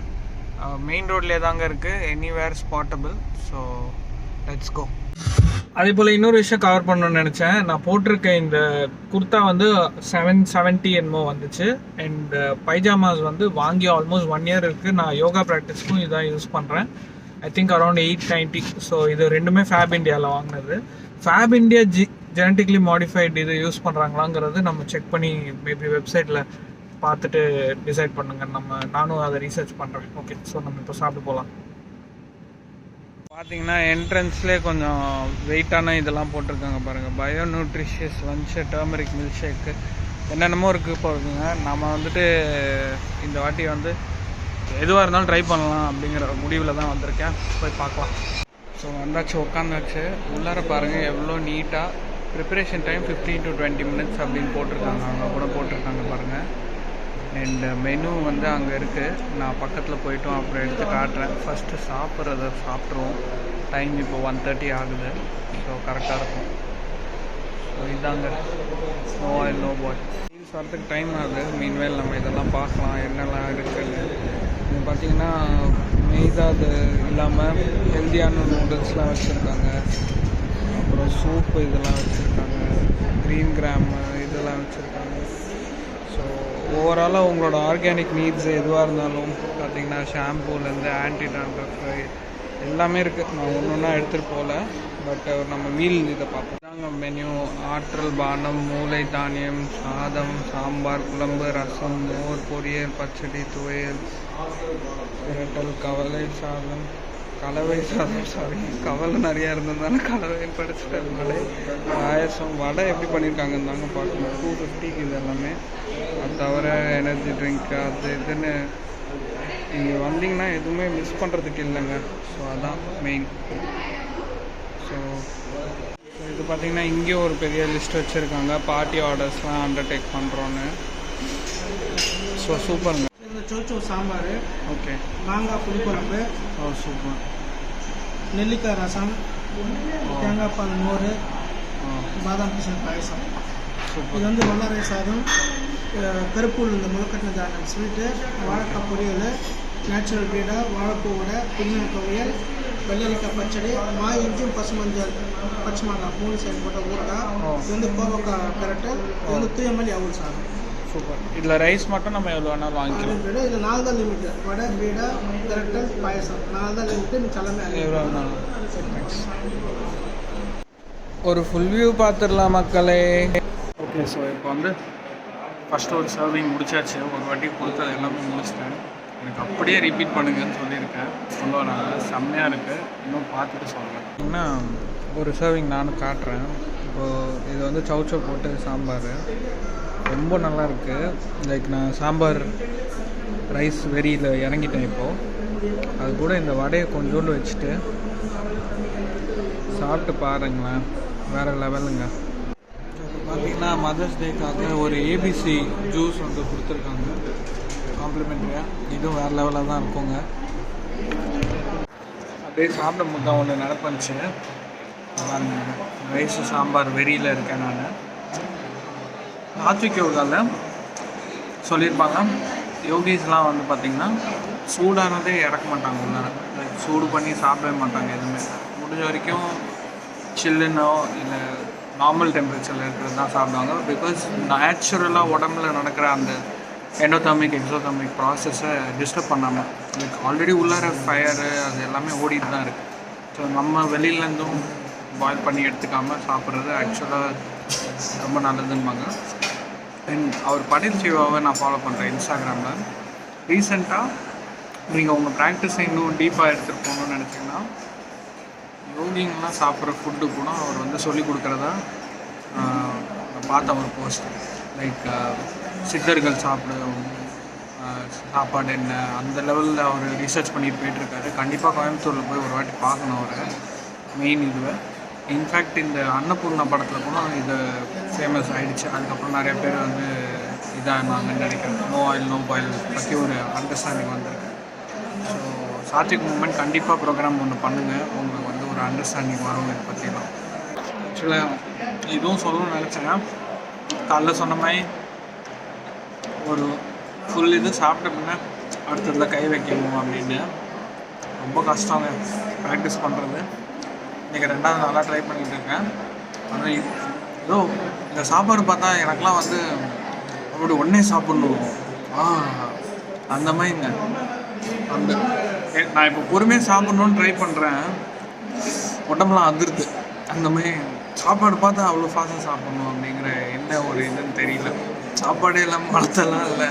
மெயின் ரோட்லேயே தாங்க இருக்குது, anywhere spottable. So let's go. அதே போல் இன்னொரு விஷயம் கவர் பண்ணணும்னு நினச்சேன். நான் போட்டிருக்க இந்த குர்த்தா வந்து 770 என்னமோ வந்துச்சு. அண்ட் பைஜாமாஸ் வந்து வாங்கி ஆல்மோஸ்ட் 1 இயர் இருக்குது. நான் யோகா ப்ராக்டிஸ்க்கும் இதான் யூஸ் பண்ணுறேன். I think around 890. ஸோ இது ரெண்டுமே ஃபேப் இண்டியாவில் வாங்கினது. ஃபேப் இண்டியா ஜெனட்டிக்லி மாடிஃபைடு இது யூஸ் பண்ணுறாங்களாங்கிறது நம்ம செக் பண்ணி மேபி வெப்சைட்டில் பார்த்துட்டு டிசைட் பண்ணுங்க. நானும் அதை ரீசர்ச் பண்ணுறேன். ஓகே, ஸோ நம்ம இப்போ சாப்பிட்டு போகலாம். பார்த்தீங்கன்னா என்ட்ரன்ஸ்லேயே கொஞ்சம் வெயிட்டான இதெல்லாம் போட்டிருக்காங்க பாருங்கள். Bio nutritious lunch, turmeric milk shake, என்னென்னமோ இருக்குது போகுதுங்க. நம்ம வந்துட்டு இந்த வாட்டி வந்து எதுவாக இருந்தாலும் ட்ரை பண்ணலாம் அப்படிங்கிற முடிவில் தான் வந்திருக்கேன். போய் பார்க்கலாம். ஸோ வந்தாச்சு, உட்காந்தாச்சு. உள்ளார பாருங்கள் எவ்வளோ நீட்டாக. ப்ரிப்பரேஷன் டைம் 15 to 20 minutes அப்படின்னு போட்டிருக்காங்க. அங்கே கூட போட்டிருக்காங்க பாருங்கள். அண்ட் மெனு வந்து அங்கே இருக்குது. நான் பக்கத்தில் போய்ட்டும் அப்புறம் எடுத்து காட்டுறேன். ஃபஸ்ட்டு சாப்பிட்றத சாப்பிட்ருவோம். டைம் இப்போ 1:30 ஆகுது. ஸோ கரெக்டாக இருக்கும். ஸோ இதாங்க, நோ ஆயில் நோ பாய். மீல்ஸ் வரத்துக்கு டைம் ஆகுது. மீன்வேல் நம்ம இதெல்லாம் பார்க்கலாம் என்னெல்லாம் இருக்குன்னு. இது பார்த்திங்கன்னா மெய்தா அது இல்லாமல் ஹெல்த்தியான நூடுல்ஸ்லாம் வச்சுருக்காங்க. அப்புறம் சூப்பு இதெல்லாம் வச்சுருக்காங்க. க்ரீன் கிராம் இதெல்லாம் வச்சுருக்காங்க. ஸோ ஓவராலாக உங்களோட ஆர்கானிக் நீட்ஸ் எதுவாக இருந்தாலும் பார்த்திங்கன்னா ஷாம்பூலேருந்து ஆன்டி டாண்ட்ரஃப் எல்லாமே இருக்குது. நான் ஒன்று ஒன்றா எடுத்துகிட்டு போகல. பட் நம்ம மீல் இதை பார்ப்போம். தாங்க மெனு. ஆற்றல் பானம், மூளை தானியம், சாதம், சாம்பார், குழம்பு, ரசம், மோர், பொரியல், பச்சடி, துவையல், பிரட்டல், கலவை சாதம் கவலை நிறையா இருந்ததுனால கலவைன்னு படிச்சுட்டேன். வடை, பாயசம். வடை எப்படி பண்ணியிருக்காங்கன்னு தாங்க பார்க்கணும். 250 இது எல்லாமே. அது தவிர எனர்ஜி ட்ரிங்க் அது இதுன்னு நீங்கள் வந்தீங்கன்னா எதுவுமே மிஸ் பண்ணுறதுக்கு இல்லைங்க. ஸோ அதான் மெயின். ஸோ இது பார்த்திங்கன்னா இங்கேயும் ஒரு பெரிய லிஸ்ட் வச்சுருக்காங்க. பார்ட்டி ஆர்டர்ஸ்லாம் அண்டர்டேக் பண்ணுறோன்னு. ஸோ சூப்பருங்க. சோச்சோ சாம்பார், ஓகே, மாங்காய் புளிக்குழம்பு, சூப்பர், நெல்லிக்காய் ரசம், தேங்காய் பால் மோர், பாதாம் பிசின் பாயசம். இது வந்து வல்லாரை சாதம், கருப்பு இந்த முளைக்கட்டின தானியம் ஸ்வீட்டு, வாழைக்காய் பொரியல், நேச்சுரல் பீடா, வாழைப்பூ வடை, புதினா துவையல், வெள்ளரிக்காய் பச்சடி, மாய் இஞ்சும் பசுமஞ்சள், பச்சை மாங்காய் 3 சைடு போட்ட ஊறுகாய். இது வந்து கோவக்காய் கரெக்டு. இது வந்து தூயமல்லி அவல் சாதம். சூப்பர். இதில் ரைஸ் மட்டும் நம்ம எவ்வளோ வேணாலும் வாங்கிக்கலாம். இதில் 4 தான் லிமிட்டு. வடை, பீடா, கரெக்டு, பாயசம் 4 தான் லிமிட்டு. நீ கிளம்பி எவ்வளோ வேணாலும். ஒரு ஃபுல் வியூ பார்த்துடலாம் மக்களே. ஓகே, ஸோ இப்போ வந்து ஃபஸ்ட்டு ஒரு சர்விங் முடிச்சாச்சு. ஒரு வாட்டி கொடுத்தது எல்லாமே முடிச்சிட்டேன். எனக்கு அப்படியே ரிப்பீட் பண்ணுங்கன்னு சொல்லியிருக்கேன். சொல்ல வராங்க, செம்மையாக இருக்குது. இன்னும் பார்த்துட்டு சொல்கிறேன். இன்னும் ஒரு சர்விங் நானும் காட்டுறேன். இப்போது இது வந்து சௌச்சோ போட்டு சாம்பார் ரொம்ப நல்லா இருக்குது. லைக் நான் சாம்பார் ரைஸ் வெறியில் இறங்கிட்டேன் இப்போது. அது கூட இந்த வடையை கொஞ்சோண்டு வச்சுட்டு சாப்பிட்டு பாருங்களேன், வேறு லெவலுங்க. பார்த்திங்கன்னா மதர்ஸ் டேக்காக ஒரு ஏபிசி ஜூஸ் வந்து கொடுத்துருக்காங்க காம்ப்ளிமெண்ட்ரியாக. இதுவும் வேறு லெவலாக தான் இருக்குங்க. அப்படியே சாப்பிடும் போது தான் ஒன்று நடந்துச்சு. ரைஸு சாம்பார் வெறியில் இருக்கேன் நான். ஆத்விக் யோகாவில் சொல்லியிருப்பாங்க, யோகிஸ்லாம் வந்து பார்த்திங்கன்னா சூடானதே இறக்க மாட்டாங்க. உள்ளார லைக் சூடு பண்ணி சாப்பிடவே மாட்டாங்க எதுவுமே. முடிஞ்ச வரைக்கும் சில்லுன்னோ இல்லை நார்மல் டெம்பரேச்சரில் இருக்கிறது தான் சாப்பிடுவாங்க. பிகாஸ் நேச்சுரலாக உடம்புல நடக்கிற அந்த எண்டோதர்மிக் எக்ஸோதர்மிக் ப்ராசஸை டிஸ்டர்ப் பண்ணாமல், லைக் ஆல்ரெடி உள்ளார ஃபயரு அது எல்லாமே ஓடிட்டு தான் இருக்குது. ஸோ நம்ம வெளியிலேருந்தும் பாயில் பண்ணி எடுத்துக்காமல் சாப்பிட்றது ஆக்சுவலாக ரொம்ப நல்லதுன்பாங்க. அண்ட் அவர் படேல் சிவாவை நான் ஃபாலோ பண்ணுறேன் இன்ஸ்டாகிராமில். ரீசெண்டாக நீங்கள் உங்கள் ப்ராக்டிஸை இன்னும் டீப்பாக எடுத்துகிட்டு போகணுன்னு நினச்சிங்கன்னா யோகிங்கெலாம் சாப்பிட்ற ஃபுட்டு கூட அவர் வந்து சொல்லிக் கொடுக்குறதா பார்த்தேன் ஒரு போஸ்ட். லைக் சித்தர்கள் சாப்பாடு என்ன அந்த லெவலில் அவர் ரிசர்ச் பண்ணிட்டு போயிட்டுருக்காரு. கண்டிப்பாக கோயம்புத்தூரில் போய் ஒரு வாட்டி பார்க்கணும் அவரை. மெயின் இதுவை இன்ஃபேக்ட் இந்த அன்னபூர்ணா படத்தில் கூட இது ஃபேமஸ் ஆகிடுச்சு. அதுக்கப்புறம் நிறைய பேர் வந்து இதாக நாங்கள் நினைக்கிறேன் நோ ஆயில் நோ பாயில் பற்றி ஒரு அண்டர்ஸ்டாண்டிங் வந்திருக்கு. ஸோ சாத்விக் மூமெண்ட் கண்டிப்பாக ப்ரோக்ராம் ஒன்று பண்ணுங்கள், உங்களுக்கு வந்து ஒரு அண்டர்ஸ்டாண்டிங் வரும் இதை பற்றிலாம். ஆக்சுவலாக இதுவும் சொல்லணும்னு நினச்சேன். காலைல சொன்ன மாதிரி ஒரு ஃபுல் இது சாப்பிட்ட பின்ன அடுத்ததில் கை வைக்கணும் அப்படின்னு ரொம்ப கஷ்டங்க ப்ராக்டிஸ் பண்ணுறது. இன்றைக்கி 2வது நாளாக ட்ரை பண்ணிகிட்டு இருக்கேன். ஆனால் ஏதோ இந்த சாப்பாடு பார்த்தா எனக்குலாம் வந்து அப்படி உடனே சாப்பிட்ணும் அந்த மாதிரிங்க. அந்த நான் இப்போ பொறுமையாக சாப்பிட்ணுன்னு ட்ரை பண்ணுறேன், உடம்புலாம் அதிருது. அந்த மாதிரி சாப்பாடு பார்த்தா அவ்வளோ ஃபாஸ்ட்டாக சாப்பிட்ணும் அப்படிங்கிற என்ன ஒரு இதுன்னு தெரியல. சாப்பாடே இல்லாமல் வளர்த்தெல்லாம் இல்லை,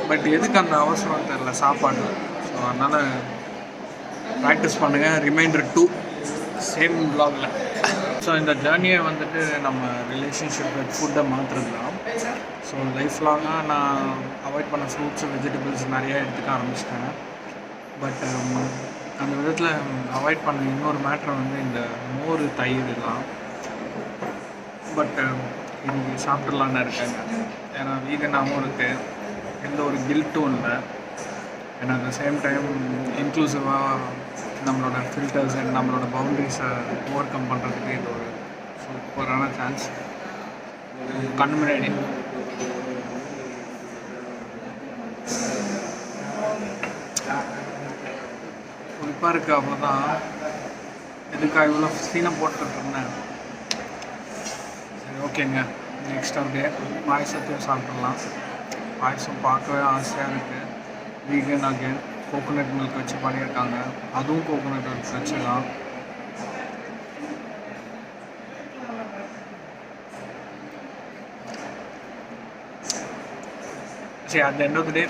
பட் எதுக்கு அந்த அவசரம் தெரியல சாப்பாடு. ஸோ அதனால் ப்ராக்டிஸ் பண்ணுங்கள். Reminder 2 same வ்ளாகில். ஸோ இந்த ஜேர்னியை வந்துட்டு நம்ம ரிலேஷன்ஷிப் வித் ஃபுட்டை மாற்றுறது தான். ஸோ லைஃப் லாங்காக நான் அவாய்ட் பண்ண ஃப்ரூட்ஸு வெஜிடபிள்ஸ் நிறையா எடுத்துக்க ஆரம்பிச்சிட்டேன். பட் அந்த விதத்தில் அவாய்ட் பண்ண இன்னொரு மேட்ரு வந்து இந்த மோர் தயிர் தான். பட் இது சாப்பிட்றலான்னு இருக்காங்க, ஏன்னா வீகனாகவும் இருக்குது, எந்த ஒரு கில்ட்டும் இல்லை. ஏன்னா அட் த சேம் டைம் இன்க்ளூசிவாக நம்மளோட ஃபில்டர்ஸ் அண்ட் நம்மளோட பவுண்ட்ரிஸை ஓவர் கம் பண்ணுறதுக்கு இது ஒரு சூப்பரான சான்ஸ். கண் முன்னாடி குறிப்பாக இருக்குது. அவ்வளோதான். இதுக்காக இவ்வளோ சீனை போட்டுட்டு இருந்தேன். சரி ஓகேங்க, நெக்ஸ்ட் அப்படியே பாயசத்தையும் சாப்பிட்றலாம். பாயசம் பார்க்கவே ஆசையாக இருக்குது. வீகன் அகேன் கோகோனட் மில்க் வச்சு பண்ணியிருக்காங்க, அதுவும் கோகோனட் மில்க் வச்சு தான். சரி, அந்த எண்ட் ஆஃப் தி டே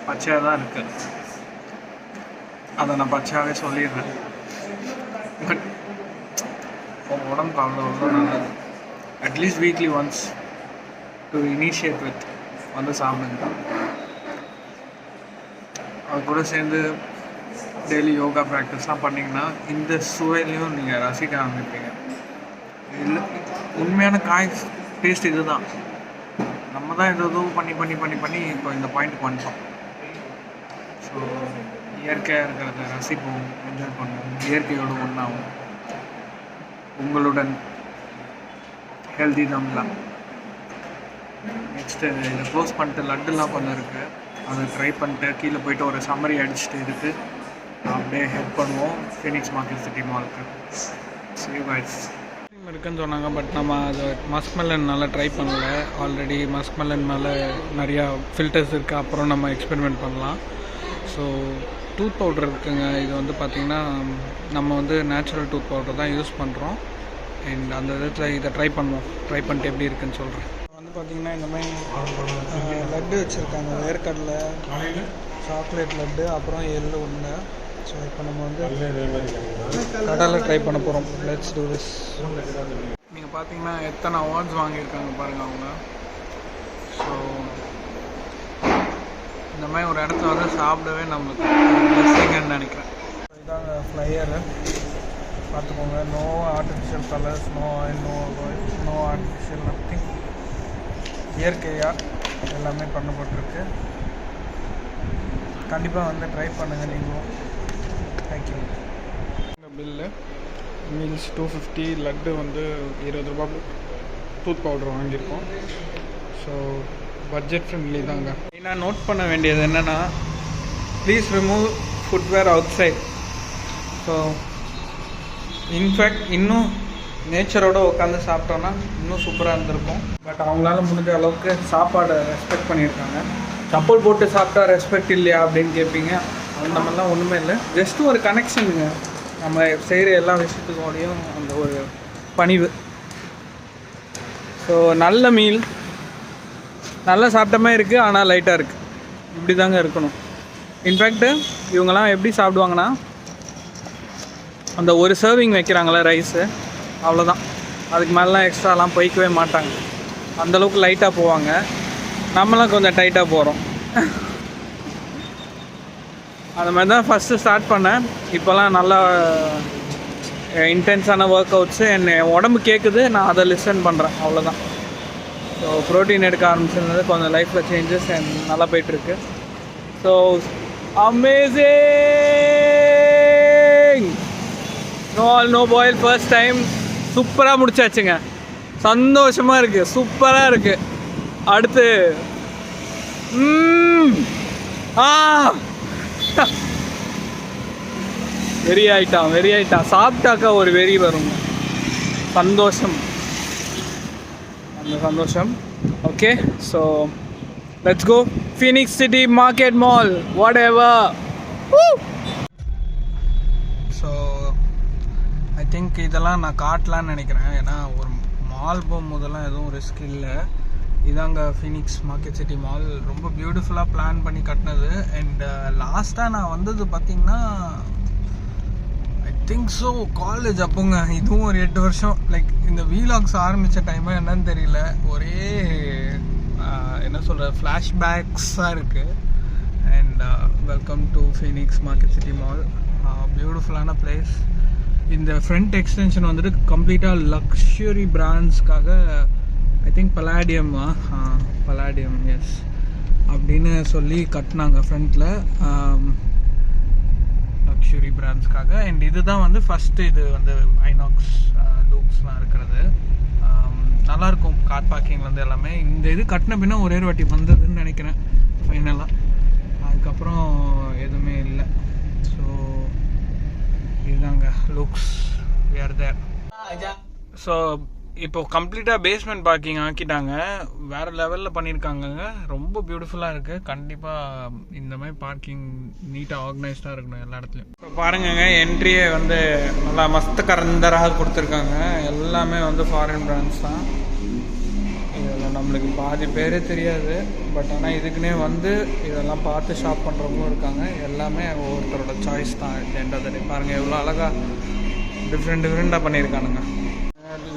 பச்சையாக தான் இருக்குது, அதை நான் பச்சையாகவே சொல்லிடுறேன். பட் உங்கள் உடம்புக்கு அவ்வளோ நல்லது. At least weekly once to initiate with வந்து சாப்பிடுங்க. அது கூட சேர்ந்து டெய்லி யோகா ப்ராக்டிஸ்லாம் பண்ணிங்கன்னா இந்த சுவையிலையும் நீங்கள் ரசிக்க ஆரம்பிப்பீங்க. இல்லை, உண்மையான காய் டேஸ்ட் இது தான். நம்ம தான் எதுவும் பண்ணி பண்ணி பண்ணி பண்ணி இப்போ இந்த பாயிண்ட்டுக்கு வந்துட்டோம். ஸோ இயற்கையாக இருக்கிறத ரசிப்போம், என்ஜாய் பண்ணுவோம், இயற்கையோடு ஒன்றாகும். உங்களுடன் ஹெல்தி தம்லாம். நெக்ஸ்ட்டு இதை க்ளோஸ் பண்ணிட்டு லட்டுலாம் கொஞ்சம் இருக்குது, அதை ட்ரை பண்ணிட்டு கீழே போய்ட்டு ஒரு சம்மரி அடிச்சுட்டு இருக்கு அப்படியே ஹெல்ப் பண்ணுவோம் ஃபீனிக்ஸ் மார்க்கெட் சிட்டி மாலுக்கு. சரி காய்ஸ், இருக்குன்னு சொன்னாங்க, பட் நம்ம அதை மஸ்க்மெலன் நல்லா ட்ரை பண்ணல. ஆல்ரெடி மஸ்க்மெலன் மேலே நிறையா ஃபில்டர்ஸ் இருக்குது, அப்புறம் நம்ம எக்ஸ்பெரிமெண்ட் பண்ணலாம். ஸோ டூத் பவுடர் இருக்குங்க. இது வந்து பார்த்திங்கன்னா நம்ம வந்து நேச்சுரல் டூத் பவுடர் தான் யூஸ் பண்ணுறோம். அண்ட் அந்த விதத்தில் இதை ட்ரை பண்ணுவோம். ட்ரை பண்ணிட்டு எப்படி இருக்குன்னு சொல்கிறேன். வந்து பார்த்திங்கன்னா இந்த மாதிரி லட்டு வச்சுருக்காங்க, வேர்க்கடலை, சாக்லேட் லட்டு, அப்புறம் எள்ளு உருண்டை. ஸோ இப்போ நம்ம வந்து கடலை ட்ரை பண்ண போகிறோம். Let's do this. நீங்கள் பார்த்தீங்கன்னா எத்தனை அவார்ட்ஸ் வாங்கியிருக்காங்க பாருங்கள் அவங்க. ஸோ இந்த மாதிரி ஒரு இடத்துல வந்து சாப்பிடவே நம்மளுக்கு பிளெஸ்ஸிங்னு நினைக்கிறேன். இதாங்க ஃப்ளையரு, பார்த்துக்கோங்க. No artificial colours, no oil, no artificial nothing. இயற்கையாக எல்லாமே பண்ணப்பட்டிருக்கு. கண்டிப்பாக வந்து ட்ரை பண்ணுங்கள் நீங்களும். தேங்க்யூ. இந்த பில்லு மீல்ஸ் 250, லட்டு வந்து 20 ரூபா, டூத் பவுடர் வாங்கியிருக்கோம். ஸோ பட்ஜெட் ஃப்ரெண்ட்லி தாங்க. மெயினாக நோட் பண்ண வேண்டியது என்னென்னா, please remove footwear outside. So in fact இன்னும் நேச்சரோடு உட்காந்து சாப்பிட்டோன்னா இன்னும் சூப்பராக இருந்திருக்கும். பட் அவங்களால முடிஞ்ச அளவுக்கு சாப்பாடை ரெஸ்பெக்ட் பண்ணியிருக்காங்க. சப்போர்ட் போட்டு சாப்பிட்டா ரெஸ்பெக்ட் இல்லையா அப்படின்னு கேட்பீங்க. அந்த மாதிரிலாம் ஒன்றுமே இல்லை. ஜஸ்ட்டு ஒரு கனெக்ஷனுங்க, நம்ம செய்கிற எல்லா விஷயத்துக்கோடையும் அந்த ஒரு பணிவு. ஸோ நல்ல மீல், நல்லா சாப்பிட்ட மாதிரி இருக்குது, ஆனால் லைட்டாக இருக்குது. இப்படி தாங்க இருக்கணும். இன்ஃபேக்ட்டு இவங்கெல்லாம் எப்படி சாப்பிடுவாங்கன்னா, அந்த ஒரு சர்விங் வைக்கிறாங்களே ரைஸு, அவ்வளோதான். அதுக்கு மேலாம் எக்ஸ்ட்ராலாம் போய்க்கவே மாட்டாங்க. அந்தளவுக்கு லைட்டாக போவாங்க. நம்மளாம் கொஞ்சம் டைட்டாக போகிறோம். அந்த மாதிரி தான் ஃபஸ்ட்டு ஸ்டார்ட் பண்ணேன். இப்போலாம் நல்லா இன்டென்ஸான ஒர்க் அவுட்ஸு என் உடம்பு கேட்குது, நான் அதை லிசன் பண்ணுறேன், அவ்வளோதான். ஸோ ப்ரோட்டீன் எடுக்க ஆரம்பிச்சிருந்தது, கொஞ்சம் லைஃப்பில் சேஞ்சஸ் நல்லா போயிட்டுருக்கு. So amazing. No boil first time சூப்பராக முடிச்சாச்சுங்க. சந்தோஷமாக இருக்குது, சூப்பராக இருக்குது. அடுத்து வெறி ஆயிட்டான். சாப்பிட்டாக்கா ஒரு வெறி வருங்க, சந்தோஷம், அந்த சந்தோஷம். Okay, so let's go Phoenix city market mall whatever. So I think இதெல்லாம் நான் காட்டலான்னு நினைக்கிறேன். ஏன்னா ஒரு மால் போகும்போதெல்லாம் எதுவும் ரிஸ்க் இல்லை. இதாங்க ஃபீனிக்ஸ் மார்க்கெட் சிட்டி மால். ரொம்ப பியூட்டிஃபுல்லாக பிளான் பண்ணி கட்டினது. அண்ட் லாஸ்ட்டாக நான் வந்தது பார்த்திங்கன்னா ஐ திங்க் ஸோ காலேஜ் அப்போங்க. இதுவும் ஒரு 8 வருஷம். லைக் இந்த வீலாக்ஸ் ஆரம்பித்த டைமாக என்னன்னு தெரியல, ஒரே என்ன சொல்கிறது ஃப்ளாஷ்பேக்ஸாக இருக்குது. And welcome to Phoenix Market City mall. பியூட்டிஃபுல்லான பிளேஸ். இந்த ஃப்ரண்ட் எக்ஸ்டென்ஷன் வந்துட்டு கம்ப்ளீட்டாக லக்ஸுரி பிராண்ட்ஸ்க்காக ஐ திங்க் பலாடியம் எஸ் அப்படின்னு சொல்லி கட்டினாங்க ஃப்ரண்ட்டில் லக்ஸுரி பிராண்ட்ஸ்க்காக. அண்ட் இதுதான் வந்து ஃபஸ்ட்டு இது வந்து ஐநாக்ஸ் லூக்ஸ்லாம் இருக்கிறது. நல்லாயிருக்கும் கார் பார்க்கிங்லேருந்து எல்லாமே. இந்த இது கட்டின பின்னா ஒரே ஒரு வாட்டி வந்ததுன்னு நினைக்கிறேன் ஃபைனலாக. அதுக்கப்புறம் எதுவுமே இல்லை. ஸோ இதுதாங்க looks we are there. So இப்போ கம்ப்ளீட்டாக பேஸ்மெண்ட் பார்க்கிங் ஆக்கிட்டாங்க. வேறு லெவலில் பண்ணியிருக்காங்க. ரொம்ப பியூட்டிஃபுல்லாக இருக்குது. கண்டிப்பாக இந்த மாதிரி பார்க்கிங் நீட்டாக ஆர்கனைஸ்டாக இருக்கணும் எல்லா இடத்துலையும். இப்போ பாருங்கங்க, என்ட்ரியே வந்து நல்லா மஸ்த கரந்தராக கொடுத்துருக்காங்க. எல்லாமே வந்து ஃபாரின் பிராண்ட்ஸ் தான். இதில் நம்மளுக்கு பாதி பேரே தெரியாது. பட் ஆனால் இதுக்குன்னே வந்து இதெல்லாம் பார்த்து ஷாப் பண்ணுறவங்களும் இருக்காங்க. எல்லாமே ஒவ்வொருத்தரோட சாய்ஸ் தான். எண்ட் ஆஃப் த டே பாருங்கள் எவ்வளோ அழகாக டிஃப்ரெண்ட்டாக பண்ணியிருக்கானுங்க.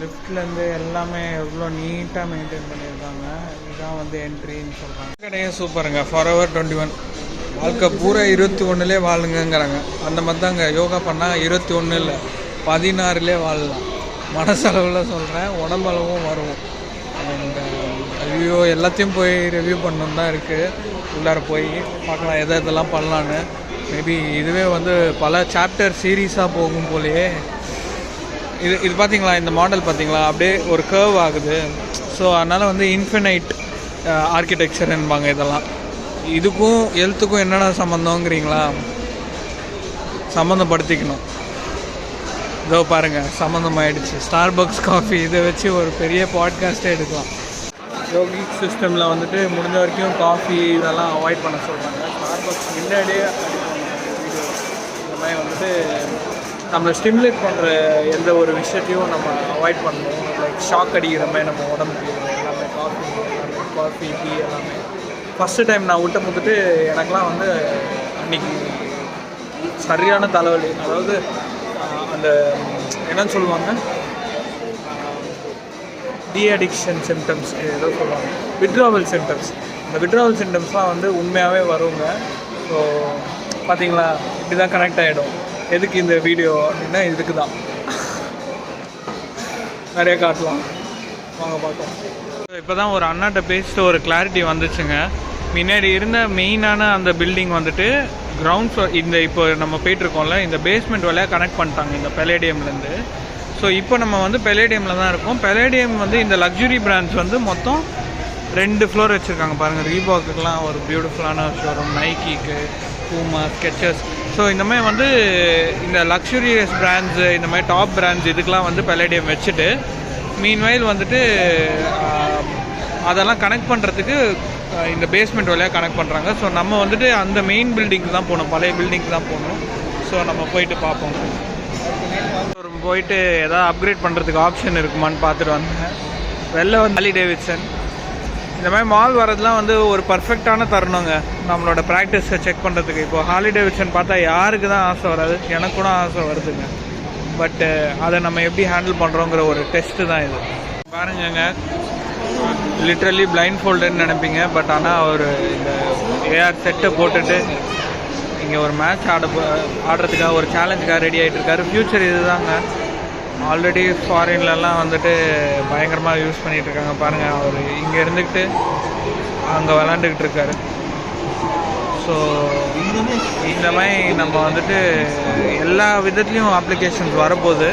லிஃப்ட்லேருந்து எல்லாமே எவ்வளோ நீட்டாக மெயின்டைன் பண்ணியிருக்காங்க. இதுதான் வந்து என்ட்ரின்னு சொல்கிறாங்க. கடையே சூப்பருங்க. Forever 21 வாழ்க்கை பூரா 21லே வாழுங்கிறாங்க. அந்த மாதிரி தாங்க. யோகா பண்ணால் 21 இல்லை 16லே வாழலாம். மனசளவில் சொல்கிறேன், உடம்பளவும் வரும். அண்ட் ஐயோ எல்லாத்தையும் போய் ரிவ்யூ பண்ணணும் தான் இருக்குது. உள்ளார போய் பார்க்கலாம் எதெல்லாம் பண்ணலான்னு. மேபி இதுவே வந்து பல சாப்டர் சீரீஸாக போகும் போலேயே. இது பார்த்தீங்களா, இந்த மாடல் பார்த்தீங்களா, அப்படியே ஒரு கர்வ் ஆகுது. ஸோ அதனால் வந்து இன்ஃபினைட் ஆர்கிடெக்சர் என்பாங்க இதெல்லாம். இதுக்கும் ஹெல்த்துக்கும் என்னென்ன சம்மந்தங்கிறீங்களா? சம்மந்தப்படுத்திக்கணும். இதோ பாருங்கள் சம்மந்தமாயிடுச்சு. ஸ்டார்பக்ஸ் காஃபி இதை வச்சு ஒரு பெரிய பாட்காஸ்ட்டே எடுக்கலாம். யோகிக் சிஸ்டமில் வந்துட்டு முடிஞ்ச வரைக்கும் காஃபி இதெல்லாம் அவாய்ட் பண்ண சொல்கிறாங்க. ஸ்டார்பக்ஸ் முன்னாடியே வீடியோ இந்த மாதிரி வந்துட்டு நம்மளை ஸ்டிமுலேட் பண்ணுற எந்த ஒரு விஷயத்தையும் நம்ம அவாய்ட் பண்ணணும். லைக் ஷாக் அடிக்கிற மாதிரி நம்ம உடம்புக்கு எல்லாமே காஃபி டீ எல்லாமே. ஃபஸ்ட்டு டைம் நான் விட்ட போட்டுட்டு எனக்கெலாம் வந்து அன்றைக்கி சரியான தலைவலி. அதாவது அந்த என்னன்னு சொல்லுவாங்க, டீஅடிக்ஷன் சிம்டம்ஸ் ஏதோ சொல்லுவாங்க, விட்ராவல் சிம்டம்ஸ். இந்த விட்ராவல் சிம்டம்ஸ்லாம் வந்து உண்மையாகவே வருங்க. ஸோ பார்த்தீங்களா, இப்படி தான் கனெக்ட் ஆகிடும். எதுக்கு இந்த வீடியோ அப்படின்னா இதுக்கு தான். நிறைய காட்டலாம், வாங்க பார்க்கலாம். இப்போ தான் ஒரு அண்ணாட்ட பேசிட்டு ஒரு கிளாரிட்டி வந்துச்சுங்க. முன்னாடி இருந்த மெயினான அந்த பில்டிங் வந்துட்டு கிரவுண்ட் ஃப்ளோர், இந்த இப்போ நம்ம போயிட்டுருக்கோம்ல இந்த பேஸ்மெண்ட் வழியாக கனெக்ட் பண்ணிட்டாங்க இந்த பெலேடியம்லேருந்து. ஸோ இப்போ நம்ம வந்து பெலேடியமில் தான் இருக்கோம். பெலேடியம் வந்து இந்த லக்ஸுரி பிராண்ட்ஸ் வந்து மொத்தம் 2 ஃப்ளோர் வச்சுருக்காங்க பாருங்கள். ரீபாக்குக்கெலாம் ஒரு பியூட்டிஃபுல்லான ஷோரூம், நைக்கிக்கு, பூமா, ஸ்கெச்சர்ஸ். ஸோ இந்த மாதிரி வந்து இந்த லக்ஸுரியஸ் பிராண்ட்ஸு, இந்த மாதிரி டாப் பிராண்ட்ஸ் இதுக்கெலாம் வந்து பெலேடியம் வச்சுட்டு மீன்வைல் வந்துட்டு அதெல்லாம் கனெக்ட் பண்ணுறதுக்கு இந்த பேஸ்மெண்ட் வழியாக கனெக்ட் பண்ணுறாங்க. ஸோ நம்ம வந்துட்டு அந்த மெயின் பில்டிங்க்கு தான் போகணும், பழைய பில்டிங்க்கு தான் போகணும். ஸோ நம்ம போயிட்டு பார்ப்போம். போயிட்டு எதாவது அப்கிரேட் பண்ணுறதுக்கு ஆப்ஷன் இருக்குமான்னு பார்த்துட்டு வந்தேன். வெளில வந்து ஹார்லி டேவிட்சன் இந்த மாதிரி மால் வரதுலாம் வந்து ஒரு பர்ஃபெக்டான தருணங்க நம்மளோட ப்ராக்டிஸை செக் பண்ணுறதுக்கு. இப்போ ஹார்லி டேவிட்சன் பார்த்தா யாருக்கு தான் ஆசை வராது, எனக்கு கூட ஆசை வருதுங்க. பட்டு அதை நம்ம எப்படி ஹேண்டில் பண்ணுறோங்கிற ஒரு டெஸ்ட்டு தான் இது. பாருங்கங்க, லிட்ரலி பிளைண்ட் ஃபோல்டுன்னு நினைப்பீங்க. பட் ஆனால் அவர் இந்த ஏஆர் செட்டை போட்டுட்டு இங்கே ஒரு மேட்ச் ஆடுறதுக்காக ஒரு சேலஞ்சுக்காக ரெடி ஆகிட்டு இருக்காரு. ஃப்யூச்சர் இது தாங்க. ஆல்ரெடி ஃபாரின்லலாம் வந்துட்டு பயங்கரமாக யூஸ் பண்ணிகிட்டு இருக்காங்க. பாருங்கள், அவர் இங்கே இருந்துக்கிட்டு அங்கே விளாண்டுக்கிட்டு இருக்காரு. ஸோ இந்த மாதிரி நம்ம வந்துட்டு எல்லா விதத்துலேயும் அப்ளிகேஷன்ஸ் வரப்போகுது.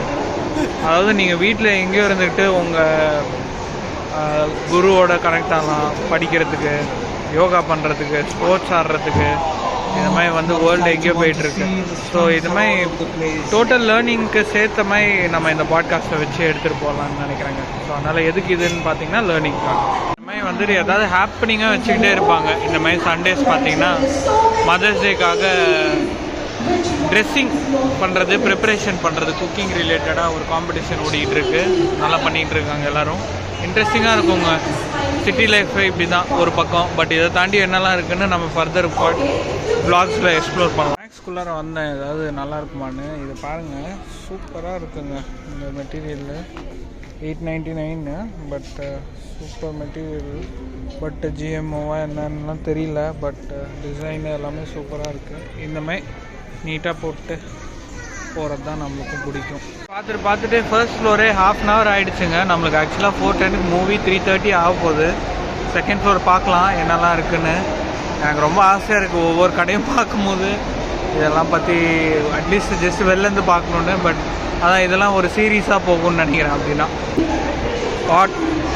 அதாவது நீங்கள் வீட்டில் எங்கேயோ இருந்துக்கிட்டு உங்கள் குருவோட கனெக்ட் ஆகலாம் படிக்கிறதுக்கு. யோகா பண்ணுறதுக்கு, ஸ்போர்ட்ஸ் ஆடுறதுக்கு, இந்த மாதிரி வந்து வேர்ல்டு எங்கேயோ போயிட்டுருக்கு. ஸோ இது மாதிரி டோட்டல் லேர்னிங்க்கு சேர்த்த மாதிரி நம்ம இந்த பாட்காஸ்ட்டை வச்சு எடுத்துகிட்டு போகலான்னு நினைக்கிறேங்க. ஸோ அதனால் எதுக்கு இதுன்னு பார்த்தீங்கன்னா லேர்னிங் தான். இந்த மாதிரி வந்துட்டு ஏதாவது ஹாப்பனிங்காக வச்சுக்கிட்டே இருப்பாங்க. இந்த மாதிரி சண்டேஸ் பார்த்தீங்கன்னா மதர்ஸ் டேக்காக ட்ரெஸ்ஸிங் பண்ணுறது, ப்ரிப்பரேஷன் பண்ணுறது, குக்கிங் ரிலேட்டடாக ஒரு காம்படிஷன் ஓடிக்கிட்டு இருக்குது. நல்லா பண்ணிகிட்டு இருக்காங்க எல்லோரும். இன்ட்ரெஸ்டிங்காக இருக்குங்க. சிட்டி லைஃபே இப்படி தான் ஒரு பக்கம். பட் இதை தாண்டி என்னெல்லாம் இருக்குதுன்னு நம்ம ஃபர்தர் வ்ளாக்ஸில் எக்ஸ்ப்ளோர் பண்ணலாம். மேக்ஸ்குள்ளார வந்தேன் ஏதாவது நல்லா இருக்குமான்னு. இதை பாருங்கள், சூப்பராக இருக்குங்க இந்த material. 899 but super material. But ஜிஎம்ஓவா என்னன்னுலாம் தெரியல. பட் டிசைன் எல்லாமே சூப்பராக இருக்குது. இந்த மாதிரி நீட்டாக போட்டு போகிறது தான் நம்மளுக்கும் பிடிக்கும். பார்த்துட்டு ஃபர்ஸ்ட் ஃப்ளோரே ½ hour ஆகிடுச்சுங்க. நம்மளுக்கு ஆக்சுவலாக 4:10 மூவி 3:30 ஆக போகுது. செகண்ட் ஃப்ளோர் பார்க்கலாம் என்னெல்லாம் இருக்குதுன்னு. எனக்கு ரொம்ப ஆசையாக இருக்குது ஒவ்வொரு கடையும் பார்க்கும்போது இதெல்லாம் பற்றி அட்லீஸ்ட் ஜஸ்ட் வெளிலேருந்து பார்க்கணுன்னு. பட் அதான் இதெல்லாம் ஒரு சீரீஸாக போகும்னு நினைக்கிறேன். அப்படின்னா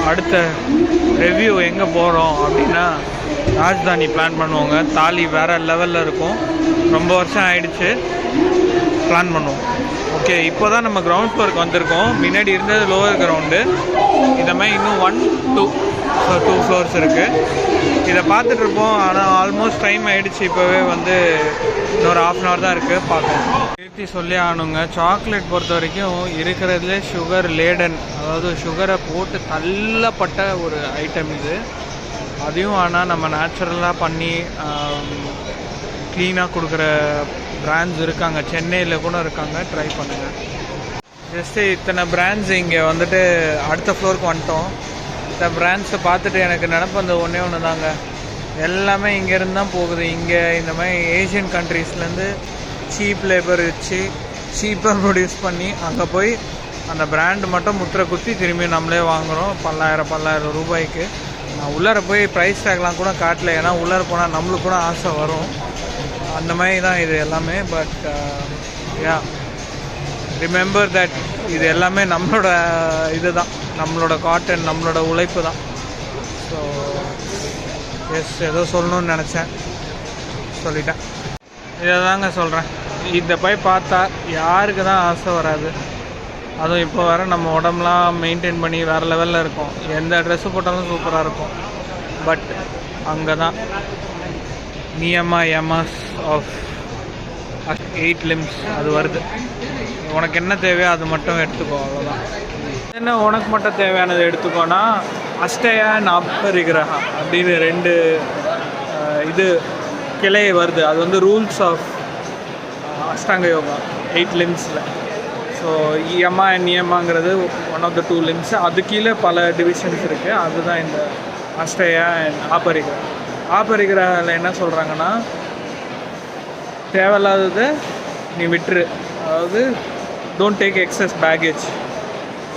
அடுத்த ரிவ்யூ எங்கே போகிறோம் அப்படின்னா ராஜ்தானி பிளான் பண்ணுவோங்க. தாலி வேறு லெவலில் இருக்கும். ரொம்ப வருஷம் ஆயிடுச்சு பிளான் பண்ணுவோம். ஓகே, இப்போ தான் நம்ம கிரவுண்ட் ஃப்ளோருக்கு வந்திருக்கோம். முன்னாடி இருந்தது லோவர் கிரவுண்டு. இந்த மாதிரி இன்னும் 1, 2 ஃப்ளோர்ஸ் இருக்குது. இதை பார்த்துட்ருப்போம். ஆனால் ஆல்மோஸ்ட் டைம் ஆகிடுச்சு. இப்போவே வந்து இன்னொரு ½ hour தான் இருக்குது. பார்க்கணும். திருப்பி சொல்லி ஆகணுங்க, சாக்லேட் பொறுத்த வரைக்கும் இருக்கிறதுலே சுகர் லேடன், அதாவது சுகரை போட்டு தள்ளப்பட்ட ஒரு ஐட்டம் இது. அதையும் ஆனால் நம்ம நேச்சுரலாக பண்ணி க்ளீனாக கொடுக்குற பிராண்ட்ஸ் இருக்காங்க. சென்னையில் கூட இருக்காங்க. ட்ரை பண்ணுங்கள். ஜஸ்ட்டு இத்தனை பிராண்ட்ஸ் இங்கே வந்துட்டு அடுத்த ஃப்ளோருக்கு வந்துட்டோம். இந்த பிராண்ட்ஸை பார்த்துட்டு எனக்கு நினப்பு அந்த ஒன்று தாங்க. எல்லாமே இங்கேருந்து தான் போகுது. இங்கே இந்த மாதிரி ஏஷியன் கண்ட்ரீஸ்லேருந்து சீப் லேபர் வச்சு சீப்பாக ப்ரொடியூஸ் பண்ணி அங்கே போய் அந்த பிராண்டு மட்டும் முத்திரை குத்தி திரும்பி நம்மளே வாங்குகிறோம் 10,000 ரூபாய்க்கு. நான் உள்ளார போய் ப்ரைஸ் டேக்லாம் கூட காட்டல. ஏன்னா உள்ளார போனால் நம்மளுக்கு கூட ஆசை வரும். அந்த மாதிரி தான் இது எல்லாமே. பட் ரிமெம்பர் தட் இது எல்லாமே நம்மளோட இது தான், நம்மளோட காட்டன், நம்மளோட உழைப்பு தான். ஸோ ஏதோ சொல்லணும்னு நினச்சேன், சொல்லிட்டேன். இதை தாங்க சொல்கிறேன். இதை போய் பார்த்தா யாருக்கு தான் ஆசை வராது? அதுவும் இப்போ வர நம்ம உடம்புலாம் மெயின்டைன் பண்ணி வேறு லெவலில் இருக்கும். எந்த ட்ரெஸ்ஸு போட்டாலும் சூப்பராக இருக்கும். பட் அங்கே தான் நியமாஸ் ஆஃப் 8 limbs அது வருது. உனக்கு என்ன தேவையோ அது மட்டும் எடுத்துக்கோ, அவ்வளோதான். என்ன உனக்கு மட்டும் தேவையானது எடுத்துக்கோன்னா அஷ்டயா அபரிகிரஹா அப்படின்னு 2 இது கிளை வருது. அது வந்து ரூல்ஸ் ஆஃப் அஷ்டாங்க யோகா 8 limbsல. ஸோ யமா அண்ட் நியமாங்கிறது 1 of the 2 limbs. அது கீழே பல டிவிஷன்ஸ் இருக்குது. அதுதான் இந்த அஷ்டயா அண்ட் ஆபரிகிரஹா. ஆபரிகிரஹாவில் என்ன சொல்கிறாங்கன்னா, தேவையில்லாததை நீ விட்டுரு. அதாவது don't take excess baggage.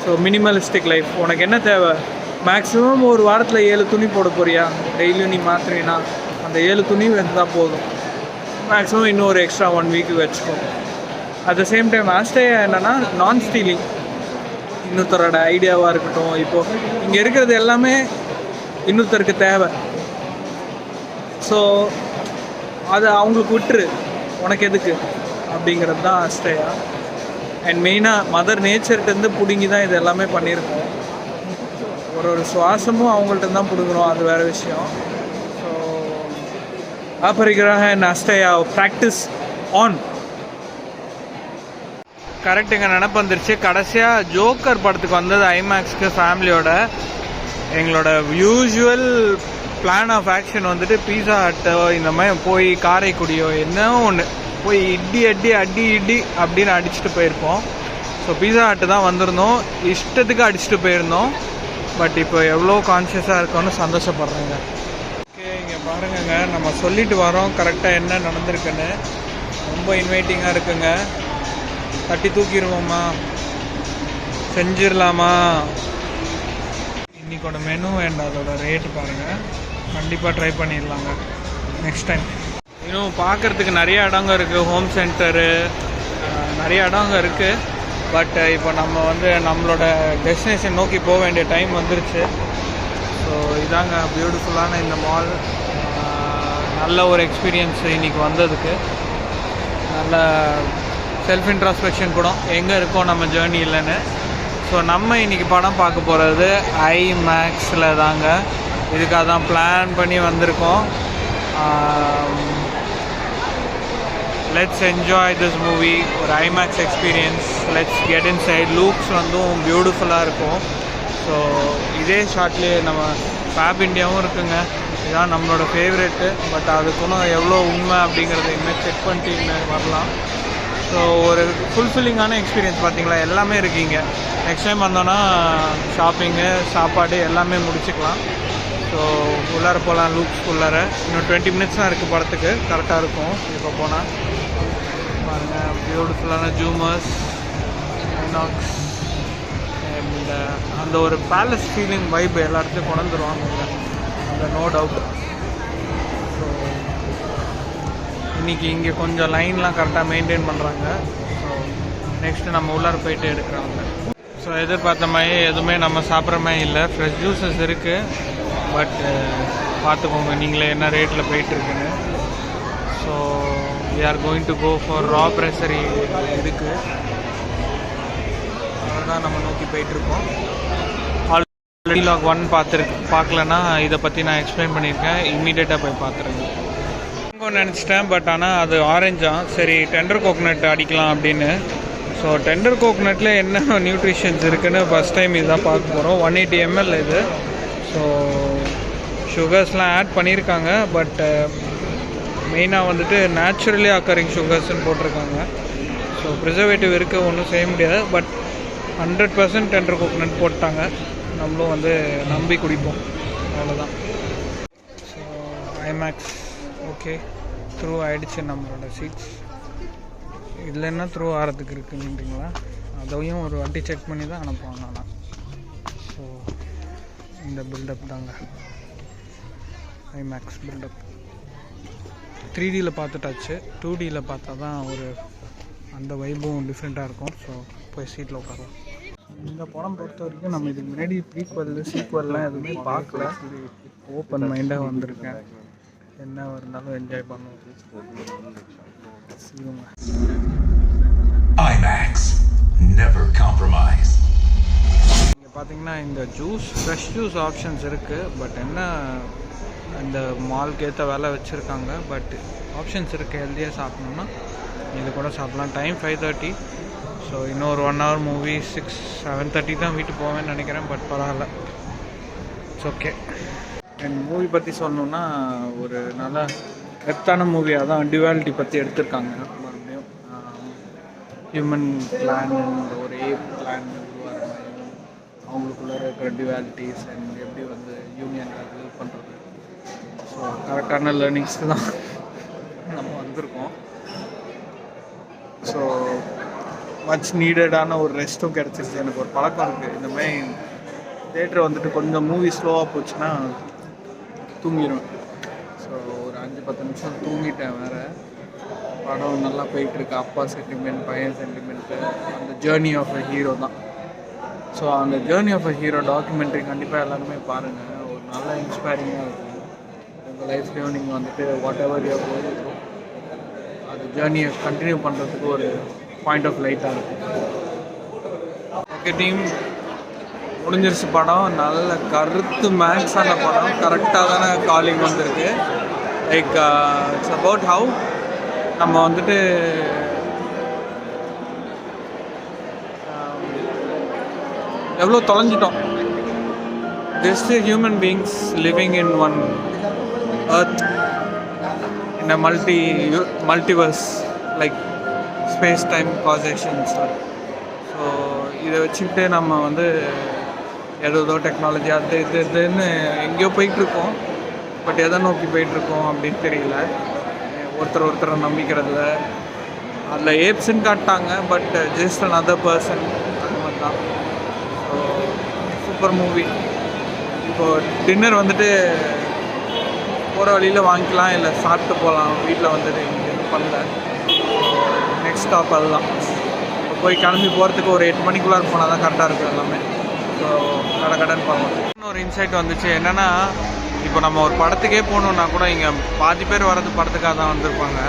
So minimalistic life. உனக்கு என்ன தேவை? மேக்ஸிமம் ஒரு வாரத்தில் 7 துணி போட போறியா? டெய்லியும் நீ மாற்றுறீன்னா அந்த 7 துணி வந்தால் போதும். மேக்ஸிமம் இன்னும் ஒரு எக்ஸ்ட்ரா 1 வீக்கு வச்சுக்கோ. அட் த சேம் டைம் ஆஸ்டேயா என்னென்னா நான் ஸ்டீலிங். இன்னொருத்தரோட ஐடியாவாக இருக்கட்டும். இப்போது இங்கே இருக்கிறது எல்லாமே இன்னொருத்தருக்கு தேவை. ஸோ அதை அவங்களுக்கு விட்டுரு, உனக்கு எதுக்கு அப்படிங்கிறது தான் அஷ்டயா. அண்ட் மெயினாக மதர் நேச்சர்கிட்டருந்து பிடுங்கி தான் இது எல்லாமே பண்ணியிருக்கோம். ஒரு சுவாசமும் அவங்கள்ட்ட தான் பிடுங்குறோம், அது வேறு விஷயம். ஸோ ஆபரிகிரஹா அண்ட் அஷ்டயா ப்ராக்டிஸ் ஆன். கரெக்டுங்க, நினப்பு வந்துருச்சு. கடைசியாக ஜோக்கர் படத்துக்கு வந்தது ஐமேக்ஸ்க்கு ஃபேமிலியோட. எங்களோட யூஸ்வல் பிளான் ஆஃப் ஆக்ஷன் வந்துட்டு பீஸா ஹட்டோ இந்த மாதிரி போய் காரைக்குடியோ என்ன ஒன்று போய் இடி அப்படின்னு அடிச்சுட்டு போயிருப்போம். ஸோ பீஸா ஹட்டு தான் வந்திருந்தோம். இஷ்டத்துக்கு அடிச்சுட்டு போயிருந்தோம். பட் இப்போ எவ்வளோ கான்ஷியஸாக இருக்கோன்னு சந்தோஷப்படுறேங்க. ஓகே, இங்கே பாருங்கங்க, நம்ம சொல்லிட்டு வரோம் கரெக்டாக என்ன நடந்திருக்குன்னு. ரொம்ப இன்வைட்டிங்காக இருக்குங்க. தட்டி தூக்கிடுவோமா, செஞ்சிடலாமா? இன்றைக்கோட மெனு அண்ட் அதோட ரேட்டு பாருங்கள். கண்டிப்பாக ட்ரை பண்ணிடலாங்க நெக்ஸ்ட் டைம். இன்னும் பார்க்குறதுக்கு நிறைய இடங்க இருக்குது. ஹோம் சென்டரு நிறைய இடங்க இருக்குது. பட் இப்போ நம்ம வந்து நம்மளோட டெஸ்டினேஷன் நோக்கி போக வேண்டிய டைம் வந்துருச்சு. ஸோ இதாங்க பியூட்டிஃபுல்லான இந்த மால். நல்ல ஒரு எக்ஸ்பீரியன்ஸ் இன்றைக்கி வந்ததுக்கு. நல்ல செல்ஃப் இன்ட்ராஸ்பெக்ஷன் கூட எங்கே இருக்கோம் நம்ம ஜேர்னி இல்லைன்னு. ஸோ நம்ம இன்றைக்கி படம் பார்க்க போகிறது ஐமேக்ஸில் தாங்க. இதுக்காக தான் பிளான் பண்ணி வந்திருக்கோம். Let's enjoy this movie. ஒரு IMAX experience. Let's get inside. Looks வந்தும் பியூட்டிஃபுல்லாக இருக்கும். ஸோ இதே ஷார்ட்லேயே நம்ம ஃபேப் இண்டியாவும் இருக்குங்க. இதுதான் நம்மளோட ஃபேவரெட்டு. பட் அதுக்குன்னு எவ்வளோ உண்மை அப்படிங்கிறத இன்னும் செக் பண்ணிட்டு இன்னும் வரலாம். ஸோ ஒரு ஃபுல்ஃபில்லிங்கான எக்ஸ்பீரியன்ஸ் பார்த்தீங்களா, எல்லாமே இருக்கீங்க. நெக்ஸ்ட் டைம் வந்தோன்னா ஷாப்பிங்கு, சாப்பாடு எல்லாமே முடிச்சுக்கலாம். ஸோ உள்ளார போகலாம். லூக்ஸ் உள்ளார இன்னும் 20 minutes தான் இருக்குது படத்துக்கு. கரெக்டாக இருக்கும் இப்போ போனால். பாருங்கள், பியூட்டிஃபுல்லான ஜூமர்ஸ், ஐநாக்ஸ் அண்ட் அந்த ஒரு பேலஸ் ஃபீலிங் வைப் எல்லா இடத்தையும் கொண்டு வந்துடுவாங்க, அந்த நோ டவுட். ஸோ இன்றைக்கி இங்கே கொஞ்சம் லைன்லாம் கரெக்டாக மெயின்டைன் பண்ணுறாங்க. ஸோ நெக்ஸ்ட்டு நம்ம உள்ளார போயிட்டு எடுக்கிறாங்க. ஸோ எதிர்பார்த்த மாதிரி எதுவுமே நம்ம சாப்பிட்ற மாதிரி இல்லை. ஃப்ரெஷ் ஜூஸஸ் இருக்குது. பட் பார்த்துக்கோங்க நீங்களே என்ன ரேட்டில் போயிட்டுருக்குன்னு. So we are going to go for raw pressery இருக்குது. அதுதான் நம்ம நோக்கி போயிட்டுருக்கோம். ஆல்ரெடி லாக் 1 பார்க்கலன்னா இதை பற்றி நான் எக்ஸ்பிளைன் பண்ணியிருக்கேன். இம்மீடியட்டாக போய் பார்த்துருங்க. நினச்சிட்டேன், பட் ஆனால் அது ஆரஞ்சாக. சரி, டெண்டர் கோகோனட் அடிக்கலாம் அப்படின்னு. ஸோ டெண்டர் கோகோனட்டில் என்ன நியூட்ரிஷன்ஸ் இருக்குதுன்னு ஃபஸ்ட் டைம் இதுதான் பார்க்க போகிறோம். 180 ml இது. ஸோ சுகர்ஸ்லாம் ஆட் பண்ணியிருக்காங்க. பட் மெயினாக வந்துட்டு நேச்சுரலி அக்கரிங் சுகர்ஸ்ன்னு போட்டிருக்காங்க. ஸோ ப்ரிசர்வேட்டிவ் இருக்குது, ஒன்றும் செய்ய முடியாது. பட் 100% டெண்டர் கோகோனட் போட்டாங்க. நம்மளும் வந்து நம்பி குடிப்போம், அவ்வளோதான். ஸோ ஐமேக்ஸ் ஓகே, த்ரூ ஆகிடுச்சு நம்மளோட சீட்ஸ். இதில் என்ன த்ரூ ஆகிறதுக்கு இருக்குன்றீங்களா, அதையும் ஒரு வாட்டி செக் பண்ணி தான் அனுப்புவாங்க. ஆனால் ஸோ இந்த பில்டப் தாங்க ஐமேக்ஸ் பில்டப். 3Dயில் பார்த்துட்டாச்சு. 2Dயில் பார்த்தா தான் ஒரு அந்த வைப்பும் டிஃப்ரெண்ட்டாக இருக்கும். ஸோ போய் சீட்டில் உட்காரலாம். இந்த படம் பொறுத்த வரைக்கும் நம்ம இதுக்கு முன்னாடி ப்ரீக்வல் சீக்வல்லாம் எதுவுமே பார்க்கல. ஓப்பன் மைண்டாக வந்திருக்கேன். என்ன இருந்தாலும் என்ஜாய் பண்ணுவோம். IMAX, never compromise. இங்கே பார்த்தீங்கன்னா இந்த ஜூஸ், ஃப்ரெஷ் ஜூஸ் ஆப்ஷன்ஸ் இருக்குது. பட் என்ன இந்த மால்க்கு ஏற்ற வேலை வச்சுருக்காங்க. பட் ஆப்ஷன்ஸ் இருக்குது. ஹெல்த்தியாக சாப்பிட்ணுன்னா இது கூட சாப்பிட்லாம். டைம் 5:30. ஸோ இன்னொரு 1 hour மூவி 7:30 தான் வீட்டுக்கு போவேன்னு நினைக்கிறேன். பட் பரவாயில்ல, இட்ஸ் ஓகே. என் மூவி பற்றி சொல்லணுன்னா ஒரு நல்ல கரெக்டான மூவியாக தான் டியூவாலிட்டி பற்றி எடுத்திருக்காங்க. மறுபடியும் ஹியூமன் பிளான், ஒரு ஏப் பிளான் உருவாகிற மாதிரியும் அவங்களுக்குள்ளே இருக்கிற டியூவாலிட்டிஸ் அண்ட் எப்படி வந்து யூனியன் ஹெல்ப் பண்ணுறது. ஸோ கரெக்டான லேர்னிங்ஸ்க்கு தான் நம்ம வந்திருக்கோம். ஸோ மச் நீடடான ஒரு ரெஸ்ட்டும் கிடச்சிருச்சு. எனக்கு ஒரு பழக்கம் இருக்குது, இந்த மாதிரி தேட்டர் வந்துட்டு கொஞ்சம் மூவி ஸ்லோவாக போச்சுன்னா தூங்கிடுவேன். ஸோ ஒரு 5-10 நிமிஷம் தூங்கிட்டேன். வேறு படம் நல்லா போயிட்டுருக்கு. அப்பா சென்டிமெண்ட், பையன் சென்டிமெண்ட்டு, அந்த ஜேர்னி ஆஃப் அ ஹீரோ தான். ஸோ அந்த journey of a hero documentary கண்டிப்பாக எல்லாருமே பாருங்கள். ஒரு நல்ல இன்ஸ்பைரிங்காக இருக்கும். உங்கள் லைஃப்லேயும் நீங்கள் வந்துட்டு வாட் எவர் யூ போகுது அது ஜேர்னியை கண்டினியூ பண்ணுறதுக்கு ஒரு பாயிண்ட் ஆஃப் லைட்டாக இருக்கும். ஓகே டீம், முடிஞ்சிருச்சு படம். நல்ல கருத்து மேக்ஸான படம். கரெக்டாக தானே காலிங் வந்திருக்கு. லைக் இட்ஸ் அபவுட் ஹவு நம்ம வந்துட்டு எவ்வளோ தொலைஞ்சிட்டோம். Just human beings living in one earth in a multiverse like space time causations. So இதை வச்சுக்கிட்டு நம்ம வந்து ஏதோ டெக்னாலஜி அது இதுன்னு எங்கேயோ போயிட்டுருக்கோம். பட் எதை நோக்கி போயிட்டுருக்கோம் அப்படின்னு தெரியல. ஒருத்தரை நம்பிக்கிறதுல அதில் ஏப்ஸ்ன்னு காட்டாங்க. பட் ஜஸ்ட் அனதர் பர்சன், அந்த மாதிரி தான். So super movie. இப்போது டின்னர் வந்துட்டு போகிற வழியில் வாங்கிக்கலாம், இல்லை சாப்பிட்டு போகலாம். வீட்டில் வந்துட்டு இங்கே எதுவும் பண்ணல. நெக்ஸ்ட் ஸ்டாப் அதுதான். இப்போ போய் கிளம்பி போகிறதுக்கு ஒரு 8 மணிக்குள்ளார போனால் தான் கரெக்டாக இருக்கும் எல்லாமே. ஸோ கடன் பண்ணலாம். இன்னொரு இன்சைட் வந்துச்சு என்னென்னா, இப்போ நம்ம ஒரு படத்துக்கே போகணுன்னா கூட இங்கே பாதி பேர் வர்றது படத்துக்காக தான் வந்திருப்பாங்க.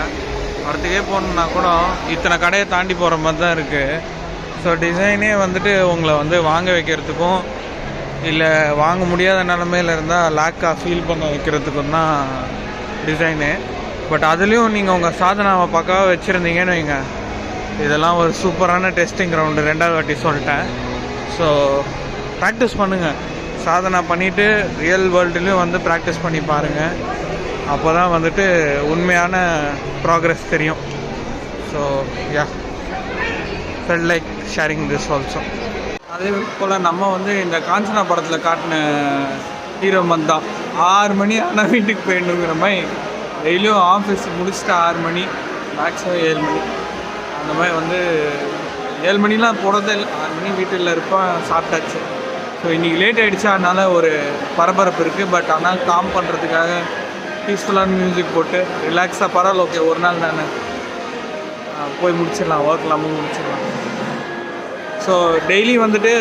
படத்துக்கே போகணுன்னா கூட இத்தனை கடையை தாண்டி போகிற மாதிரி தான் இருக்குது. ஸோ டிசைனே வந்துட்டு உங்களை வந்து வாங்க வைக்கிறதுக்கும் இல்லை வாங்க முடியாத நிலமையில இருந்தால் லேக்காக ஃபீல் பண்ண வைக்கிறதுக்கும் தான் டிசைனு. பட் அதுலேயும் நீங்கள் உங்கள் சாதனாவை பக்காவாக வச்சுருந்தீங்கன்னு வைங்க, இதெல்லாம் ஒரு சூப்பரான டெஸ்டிங் கிரவுண்டு. 2வது வாட்டி சொல்லிட்டேன். ஸோ ப்ராக்டிஸ் பண்ணுங்கள். சாதனா பண்ணிவிட்டு ரியல் வேர்ல்டுலேயும் வந்து ப்ராக்டிஸ் பண்ணி பாருங்கள். அப்போ தான் வந்துட்டு உண்மையான ப்ராக்ரெஸ் தெரியும். So ya, felt like sharing this also. அதே போல் நம்ம வந்து இந்த காஞ்சனா படத்தில் காட்டின ஹீரோ தான் 6 மணி ஆனால் வீட்டுக்கு போயிடணுங்கிற மாதிரி டெய்லியும் ஆஃபீஸ் முடிச்சுட்டு 6 மணி மேக்ஸிமம் 7 மணி அந்த மாதிரி வந்து 7 மணிலாம் போகிறதே இல்லை. 6 மணி வீட்டில் இருப்பேன், சாப்பிட்டாச்சு. ஸோ இன்றைக்கி லேட் ஆகிடுச்சு, அதனால் ஒரு பரபரப்பு இருக்குது. பட் ஆனால் காம் பண்ணுறதுக்காக பீஸ்ஃபுல்லான மியூசிக் போட்டு ரிலாக்ஸாக பரவாயில்ல, ஓகே ஒரு நாள் தானே போய் முடிச்சிடலாம், ஒர்க்லாமும் முடிச்சிடலாம். ஸோ டெய்லி வந்துட்டு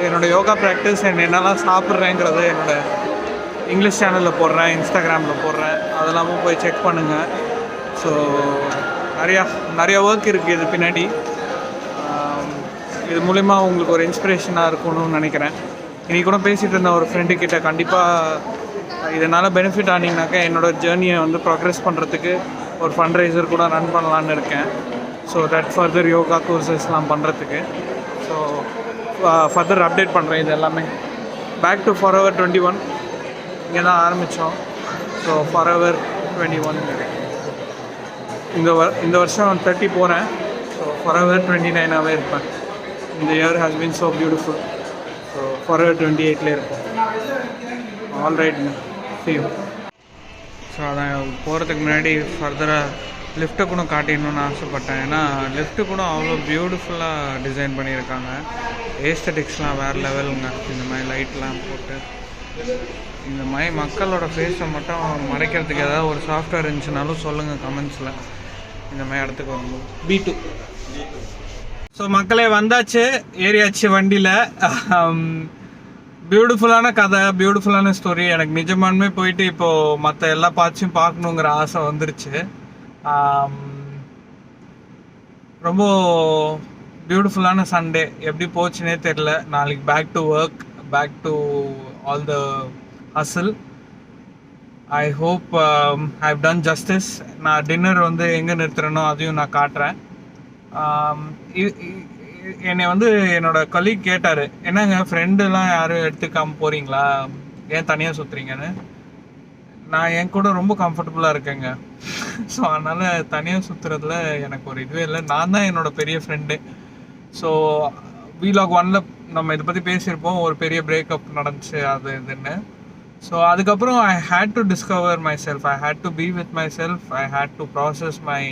என்னோடய யோகா ப்ராக்டிஸ் என்னென்னலாம் சாப்பிட்றேங்கிறத என்னோடய இங்கிலீஷ் சேனலில் போடுறேன், இன்ஸ்டாகிராமில் போடுறேன். அதெல்லாமும் போய் செக் பண்ணுங்கள். ஸோ நிறையா ஒர்க் இருக்குது இது பின்னாடி. இது மூலிமா உங்களுக்கு ஒரு இன்ஸ்பிரேஷனாக இருக்கணும்னு நினைக்கிறேன். இன்றைக்கி கூட பேசிகிட்டு இருந்த ஒரு ஃப்ரெண்டுக்கிட்ட கண்டிப்பாக இதனால் பெனிஃபிட் ஆனீங்கனாக்கா என்னோடய ஜேர்னியை வந்து ப்ரோக்ரெஸ் பண்ணுறதுக்கு ஒரு ஃபண்ட்ரைசர் கூட ரன் பண்ணலான்னு இருக்கேன். ஸோ தட் ஃபர்தர் யோகா கோர்சஸ்லாம் பண்ணுறதுக்கு. ஸோ ஃபர்தர் அப்டேட் பண்ணுறேன் இது எல்லாமே. பேக் டு Forever 21 இங்கே தான் ஆரம்பித்தோம். ஸோ Forever 21 இந்த வருஷம் 30 போகிறேன். ஸோ Forever 29ஆகவே இருப்பேன். இந்த year has been so beautiful. So Forever 28லே இருப்போம். ஆல்ரைட்ங்க, see you. ஸோ அதான் போகிறதுக்கு முன்னாடி ஃபர்தராக லிஃப்ட்டை கூட காட்டிடணும்னு ஆசைப்பட்டேன். ஏன்னா லிஃப்ட்டு கூட அவ்வளோ பியூட்டிஃபுல்லாக டிசைன் பண்ணியிருக்காங்க. ஏஸ்தட்டிக்ஸ்லாம் வேறு லெவலுங்க. இந்த மாதிரி லைட்லாம் போட்டு இந்த மாதிரி மக்களோட ஃபேஸை மட்டும் மறைக்கிறதுக்கு ஏதாவது ஒரு சாஃப்ட்வேர் இருந்துச்சுனாலும் சொல்லுங்கள் கமெண்ட்ஸில். இந்த மாதிரி இடத்துக்கு வரும்போது B2. ஸோ மக்களே வந்தாச்சு, ஏறியாச்சு வண்டியில். பியூட்டிஃபுல்லான கதை, பியூட்டிஃபுல்லான ஸ்டோரி. எனக்கு நிஜமானுமே போயிட்டு இப்போது மற்ற எல்லா பார்ட்ஸையும் பார்க்கணுங்கிற ஆசை வந்துருச்சு. ரொம்ப பியூட்டிஃபுல்லான சண்டே. எப்படி போச்சுன்னே தெரில. நாளைக்கு back to work, back to all the hustle. I hope I've done justice. நான் டின்னர் வந்து எங்கே நிறுத்துறேனோ அதையும் நான் காட்டுறேன். என்னை வந்து என்னோடய கலீக் கேட்டார், என்னங்க ஃப்ரெண்டுலாம் யாரும் எடுத்துக்காமல் போகிறீங்களா, ஏன் தனியாக சுற்றுறீங்கன்னு. நான் என் கூட ரொம்ப கம்ஃபர்டபுளாக இருக்கேங்க. ஸோ அதனால் தனியாக சுற்றுறதுல எனக்கு ஒரு இதுவே இல்லை. நான் தான் என்னோடய பெரிய ஃப்ரெண்டு. ஸோ vlog 1ல் நம்ம இதை பற்றி பேசியிருப்போம், ஒரு பெரிய பிரேக்கப் நடந்துச்சு அது இதுன்னு. ஸோ அதுக்கப்புறம் I had to discover myself, I had to be with myself, I had to process my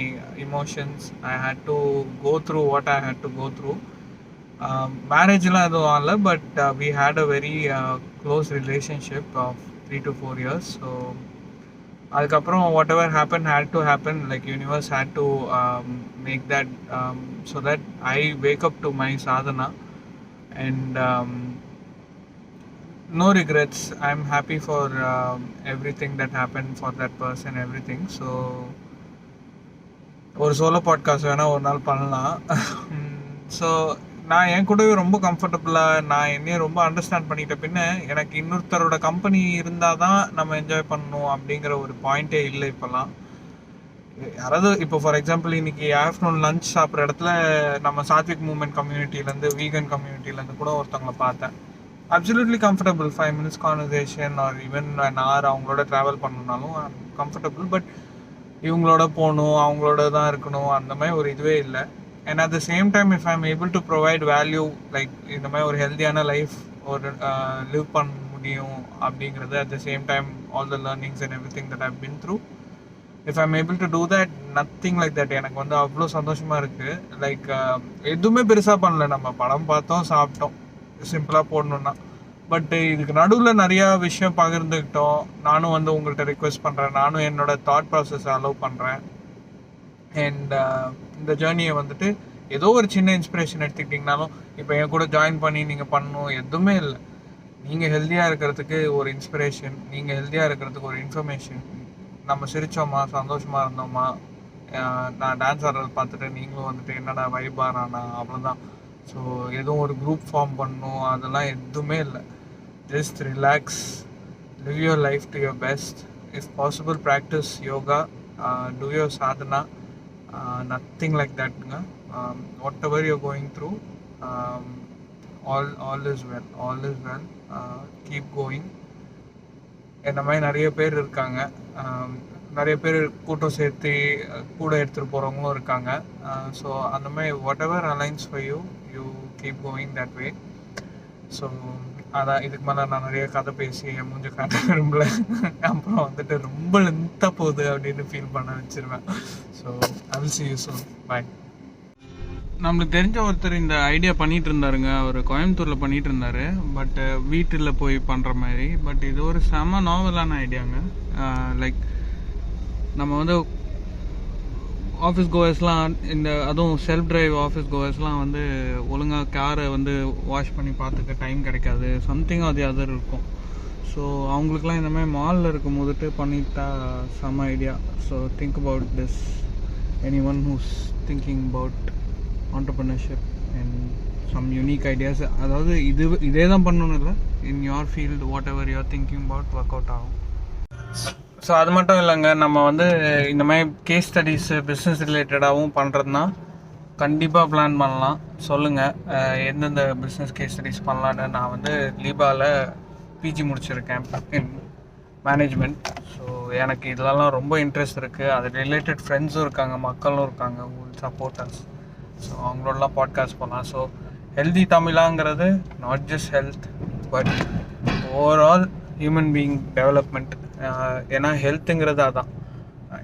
emotions, I had to go through what I had to go through. மேரேஜ்லாம் எதுவும் ஆகல, but we had a very close relationship of 3 to 4 years. So அதுக்கப்புறம் whatever happened had to happen, like universe had to make that so that I wake up to my sadhana. And no regrets. I'm happy for everything that happened for that person, everything. So ஒரு solo podcast வேணால் ஒரு நாள் பண்ணலாம். So நான் என் கூடவே ரொம்ப கம்ஃபர்டபுளாக நான் என்னையும் ரொம்ப அண்டர்ஸ்டாண்ட் பண்ணிட்ட பின்ன எனக்கு இன்னொருத்தரோட கம்பெனி இருந்தால் தான் நம்ம என்ஜாய் பண்ணணும் அப்படிங்கிற ஒரு பாயிண்ட்டே இல்லை இப்போல்லாம். யாராவது இப்போ ஃபார் எக்ஸாம்பிள் இன்றைக்கி ஆஃப்டர்நூன் லஞ்ச் சாப்பிட்ற இடத்துல நம்ம சாத்விக் மூமெண்ட் கம்யூனிட்டிலேருந்து, வீகன் கம்யூனிட்டிலேருந்து கூட ஒருத்தவங்களை பார்த்தேன். Absolutely comfortable. 5 minutes conversation R even an hour அவங்களோட ட்ராவல் பண்ணணுன்னாலும் கம்ஃபர்டபுள். பட் இவங்களோட போகணும், அவங்களோட தான் இருக்கணும், அந்த மாதிரி ஒரு இதுவே இல்லை. And at the same time if I am able to provide value, like இந்த மாதிரி ஒரு ஹெல்த்தியான லைஃப் ஒரு லிவ் பண்ண முடியும் அப்படிங்கிறது, at the same time all the learnings and every thing that I've been through, if I am able to do that, nothing like that. எனக்கு வந்து அவ்வளோ சந்தோஷமாக இருக்குது. லைக் எதுவுமே பெருசாக பண்ணல, நம்ம படம் பார்த்தோம், சாப்பிட்டோம், சிம்பிளாக போடணுன்னா. பட் இதுக்கு நடுவில் நிறையா விஷயம் பகிர்ந்துக்கிட்டோம். நானும் வந்து உங்கள்கிட்ட ரிக்வெஸ்ட் பண்ணுறேன், நானும் என்னோடய தாட் ப்ராசஸை அலோவ் பண்ணுறேன். அண்ட் இந்த ஜேர்னியை வந்துட்டு ஏதோ ஒரு சின்ன இன்ஸ்பிரேஷன் எடுத்துக்கிட்டிங்கனாலும், இப்போ என் கூட ஜாயின் பண்ணி நீங்கள் பண்ணணும் எதுவுமே இல்லை. நீங்கள் ஹெல்த்தியாக இருக்கிறதுக்கு ஒரு இன்ஸ்பிரேஷன், நீங்கள் ஹெல்த்தியாக இருக்கிறதுக்கு ஒரு இன்ஃபர்மேஷன். நம்ம சிரித்தோமா, சந்தோஷமாக இருந்தோமா, நான் டான்ஸ் ஆடுறதை பார்த்துட்டு நீங்களும் வந்துட்டு என்னடா வைபாரானா, அவ்வளோதான். ஸோ எதுவும் ஒரு குரூப் ஃபார்ம் பண்ணணும் அதெல்லாம் எதுவுமே இல்லை. Just relax, live your life to your best. If possible, practice yoga, do your sadhana, nothing like that. Whatever you're going through, all is well. Keep going. என்ன மாதிரி நிறைய பேர் இருக்காங்க, நிறைய பேர் கூட்டம் சேர்த்து கூட எடுத்துகிட்டு போகிறவங்களும் இருக்காங்க. ஸோ அந்த மாதிரி whatever aligns for you, you keep going that way. So அதான், இதுக்கு மேலே நான் நிறைய கதை பேசி என் மூஞ்ச காட்ட விரும்பல. அப்புறம் வந்துட்டு ரொம்ப லென்த்தாக போகுது அப்படின்னு ஃபீல் பண்ண வச்சிருவேன். So I will see you soon. Bye. நம்மளுக்கு தெரிஞ்ச ஒருத்தர் இந்த ஐடியா பண்ணிகிட்டு இருந்தாருங்க. அவர் கோயம்புத்தூரில் பண்ணிகிட்டு இருந்தார். பட் வீட்டில் போய் பண்ணுற மாதிரி. பட் இது ஒரு செம நாவலான ஐடியாங்க. லைக் நம்ம வந்து ஆஃபீஸ் கோவர்ஸ்லாம் அதுவும் செல்ஃப் டிரைவ் ஆஃபீஸ் கோவர்ஸ்லாம் வந்து ஒழுங்காக காரை வந்து வாஷ் பண்ணி பார்த்துக்க டைம் கிடைக்காது. சம்திங் அது அதர் இருக்கும். ஸோ அவங்களுக்குலாம் இந்த மாதிரி மாலில் இருக்கும் போதுட்டு பண்ணிட்டா செம idea. So think about this, any one who's thinking about entrepreneurship and some unique ideas. அதாவது இதே தான் பண்ணணும் இல்லை, in your field whatever you're thinking about work out ஆகும். ஸோ அது மட்டும் இல்லைங்க, நம்ம வந்து இந்த மாதிரி கேஸ் ஸ்டடீஸு பிஸ்னஸ் ரிலேட்டடாகவும் பண்ணுறதுனா கண்டிப்பாக பிளான் பண்ணலாம். சொல்லுங்கள் எந்தெந்த பிஸ்னஸ் கேஸ் ஸ்டடீஸ் பண்ணலான்னு. நான் வந்து லீபாவில் பிஜி முடிச்சிருக்கேன் இன் மேனேஜ்மெண்ட். ஸோ எனக்கு இதெல்லாம் ரொம்ப இன்ட்ரெஸ்ட் இருக்குது. அது ரிலேட்டட் ஃப்ரெண்ட்ஸும் இருக்காங்க, மக்களும் இருக்காங்க, சப்போர்ட்டர்ஸ். ஸோ அவங்களோடலாம் பாட்காஸ்ட் பண்ணலாம். ஸோ ஹெல்தி தமிழாங்கிறது not just health but overall human being development. ஏன்னா ஹெல்த்துங்கிறது அதான்,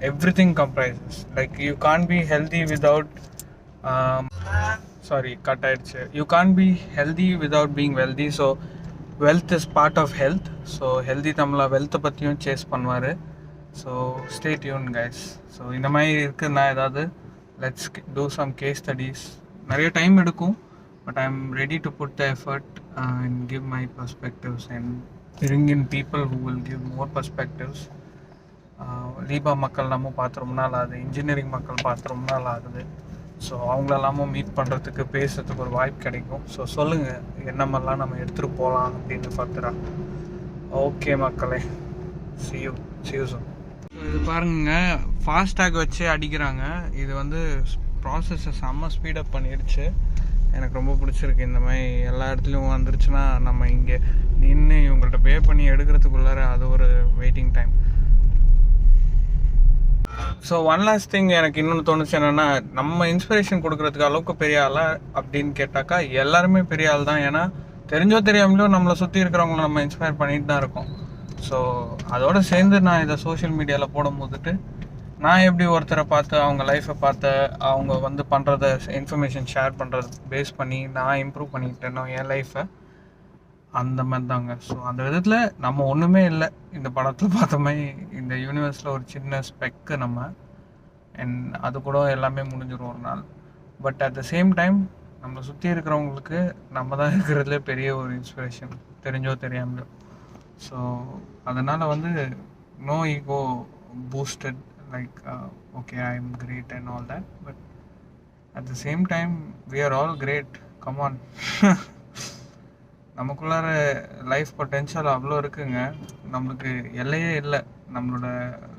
everything comprises. Like you can be healthy without cut ஆயிடுச்சு. You can be healthy without being wealthy. So wealth is part of health. So healthy தமிழா வெல்த்தை பற்றியும் chase பண்ணுவார். So stay tuned guys. So இந்த மாதிரி இருக்குன்னா ஏதாவது let's do some case studies. நிறைய டைம் எடுக்கும், but I'm ready to put the effort and give my perspectives and bring in people who will give more perspectives. லீபா மக்கள் நம்ம பார்த்து ரொம்ப நாள் ஆகுது, இன்ஜினியரிங் மக்கள் பார்த்து ரொம்ப நாள் ஆகுது. ஸோ அவங்களெல்லாமும் மீட் பண்ணுறதுக்கு பேசுறதுக்கு ஒரு வாய்ப்பு கிடைக்கும். ஸோ சொல்லுங்கள் என்ன மாதிரிலாம் நம்ம எடுத்துகிட்டு போகலாம் அப்படின்னு ஃபர்தராக. ஓகே மக்களே, see you soon. இது பாருங்க, ஃபாஸ்டாக் வச்சு அடிக்கிறாங்க. இது வந்து ப்ராசஸை செம்ம ஸ்பீடப் பண்ணிடுச்சு. எனக்கு ரொம்ப பிடிச்சிருக்கு. இந்த மாதிரி எல்லா இடத்துலையும் வந்துருச்சுன்னா நம்ம இங்கே நின்று இவங்கள்ட்ட பே பண்ணி எடுக்கிறதுக்குள்ளார அது ஒரு waiting time. So one last thing எனக்கு இன்னொன்று தோணுச்சு என்னென்னா, நம்ம இன்ஸ்பிரேஷன் கொடுக்குறதுக்கு அளவுக்கு பெரிய ஆளா அப்படின்னு கேட்டாக்கா எல்லாருமே பெரிய ஆள் தான். ஏன்னா தெரிஞ்சோ தெரியாமலோ நம்மளை சுற்றி இருக்கிறவங்கள நம்ம இன்ஸ்பயர் பண்ணிட்டு தான் இருக்கோம். ஸோ அதோடு சேர்ந்து நான் இதை சோஷியல் மீடியாவில் போடும் போதுட்டு நான் எப்படி ஒருத்தரை பார்த்து அவங்க லைஃப்பை பார்த்து அவங்க வந்து பண்ணுறத இன்ஃபர்மேஷன் ஷேர் பண்ணுறது பேஸ் பண்ணி நான் இம்ப்ரூவ் பண்ணிக்கிட்டேனோ என் லைஃப்பை, அந்த மாதிரி தாங்க. ஸோ அந்த விதத்தில் நம்ம ஒன்றுமே இல்லை, இந்த படத்தில் பார்த்த மாதிரி இந்த யூனிவர்ஸில் ஒரு சின்ன ஸ்பெக்கு நம்ம. அண்ட் அது கூட எல்லாமே முடிஞ்சிடும் ஒரு நாள். But at the same time நம்மளை சுற்றி இருக்கிறவங்களுக்கு நம்ம தான் இருக்கிறதுலே பெரிய ஒரு இன்ஸ்பிரேஷன், தெரிஞ்சோ தெரியாமலோ. ஸோ அதனால் வந்து no ego boosted, like okay I am great and all that. But at the same time we are all great. Come on, நமக்குள்ளார லைஃப் பொட்டென்ஷியல் அவ்வளோ இருக்குங்க. நம்மளுக்கு எல்லையே இல்லை. நம்மளோட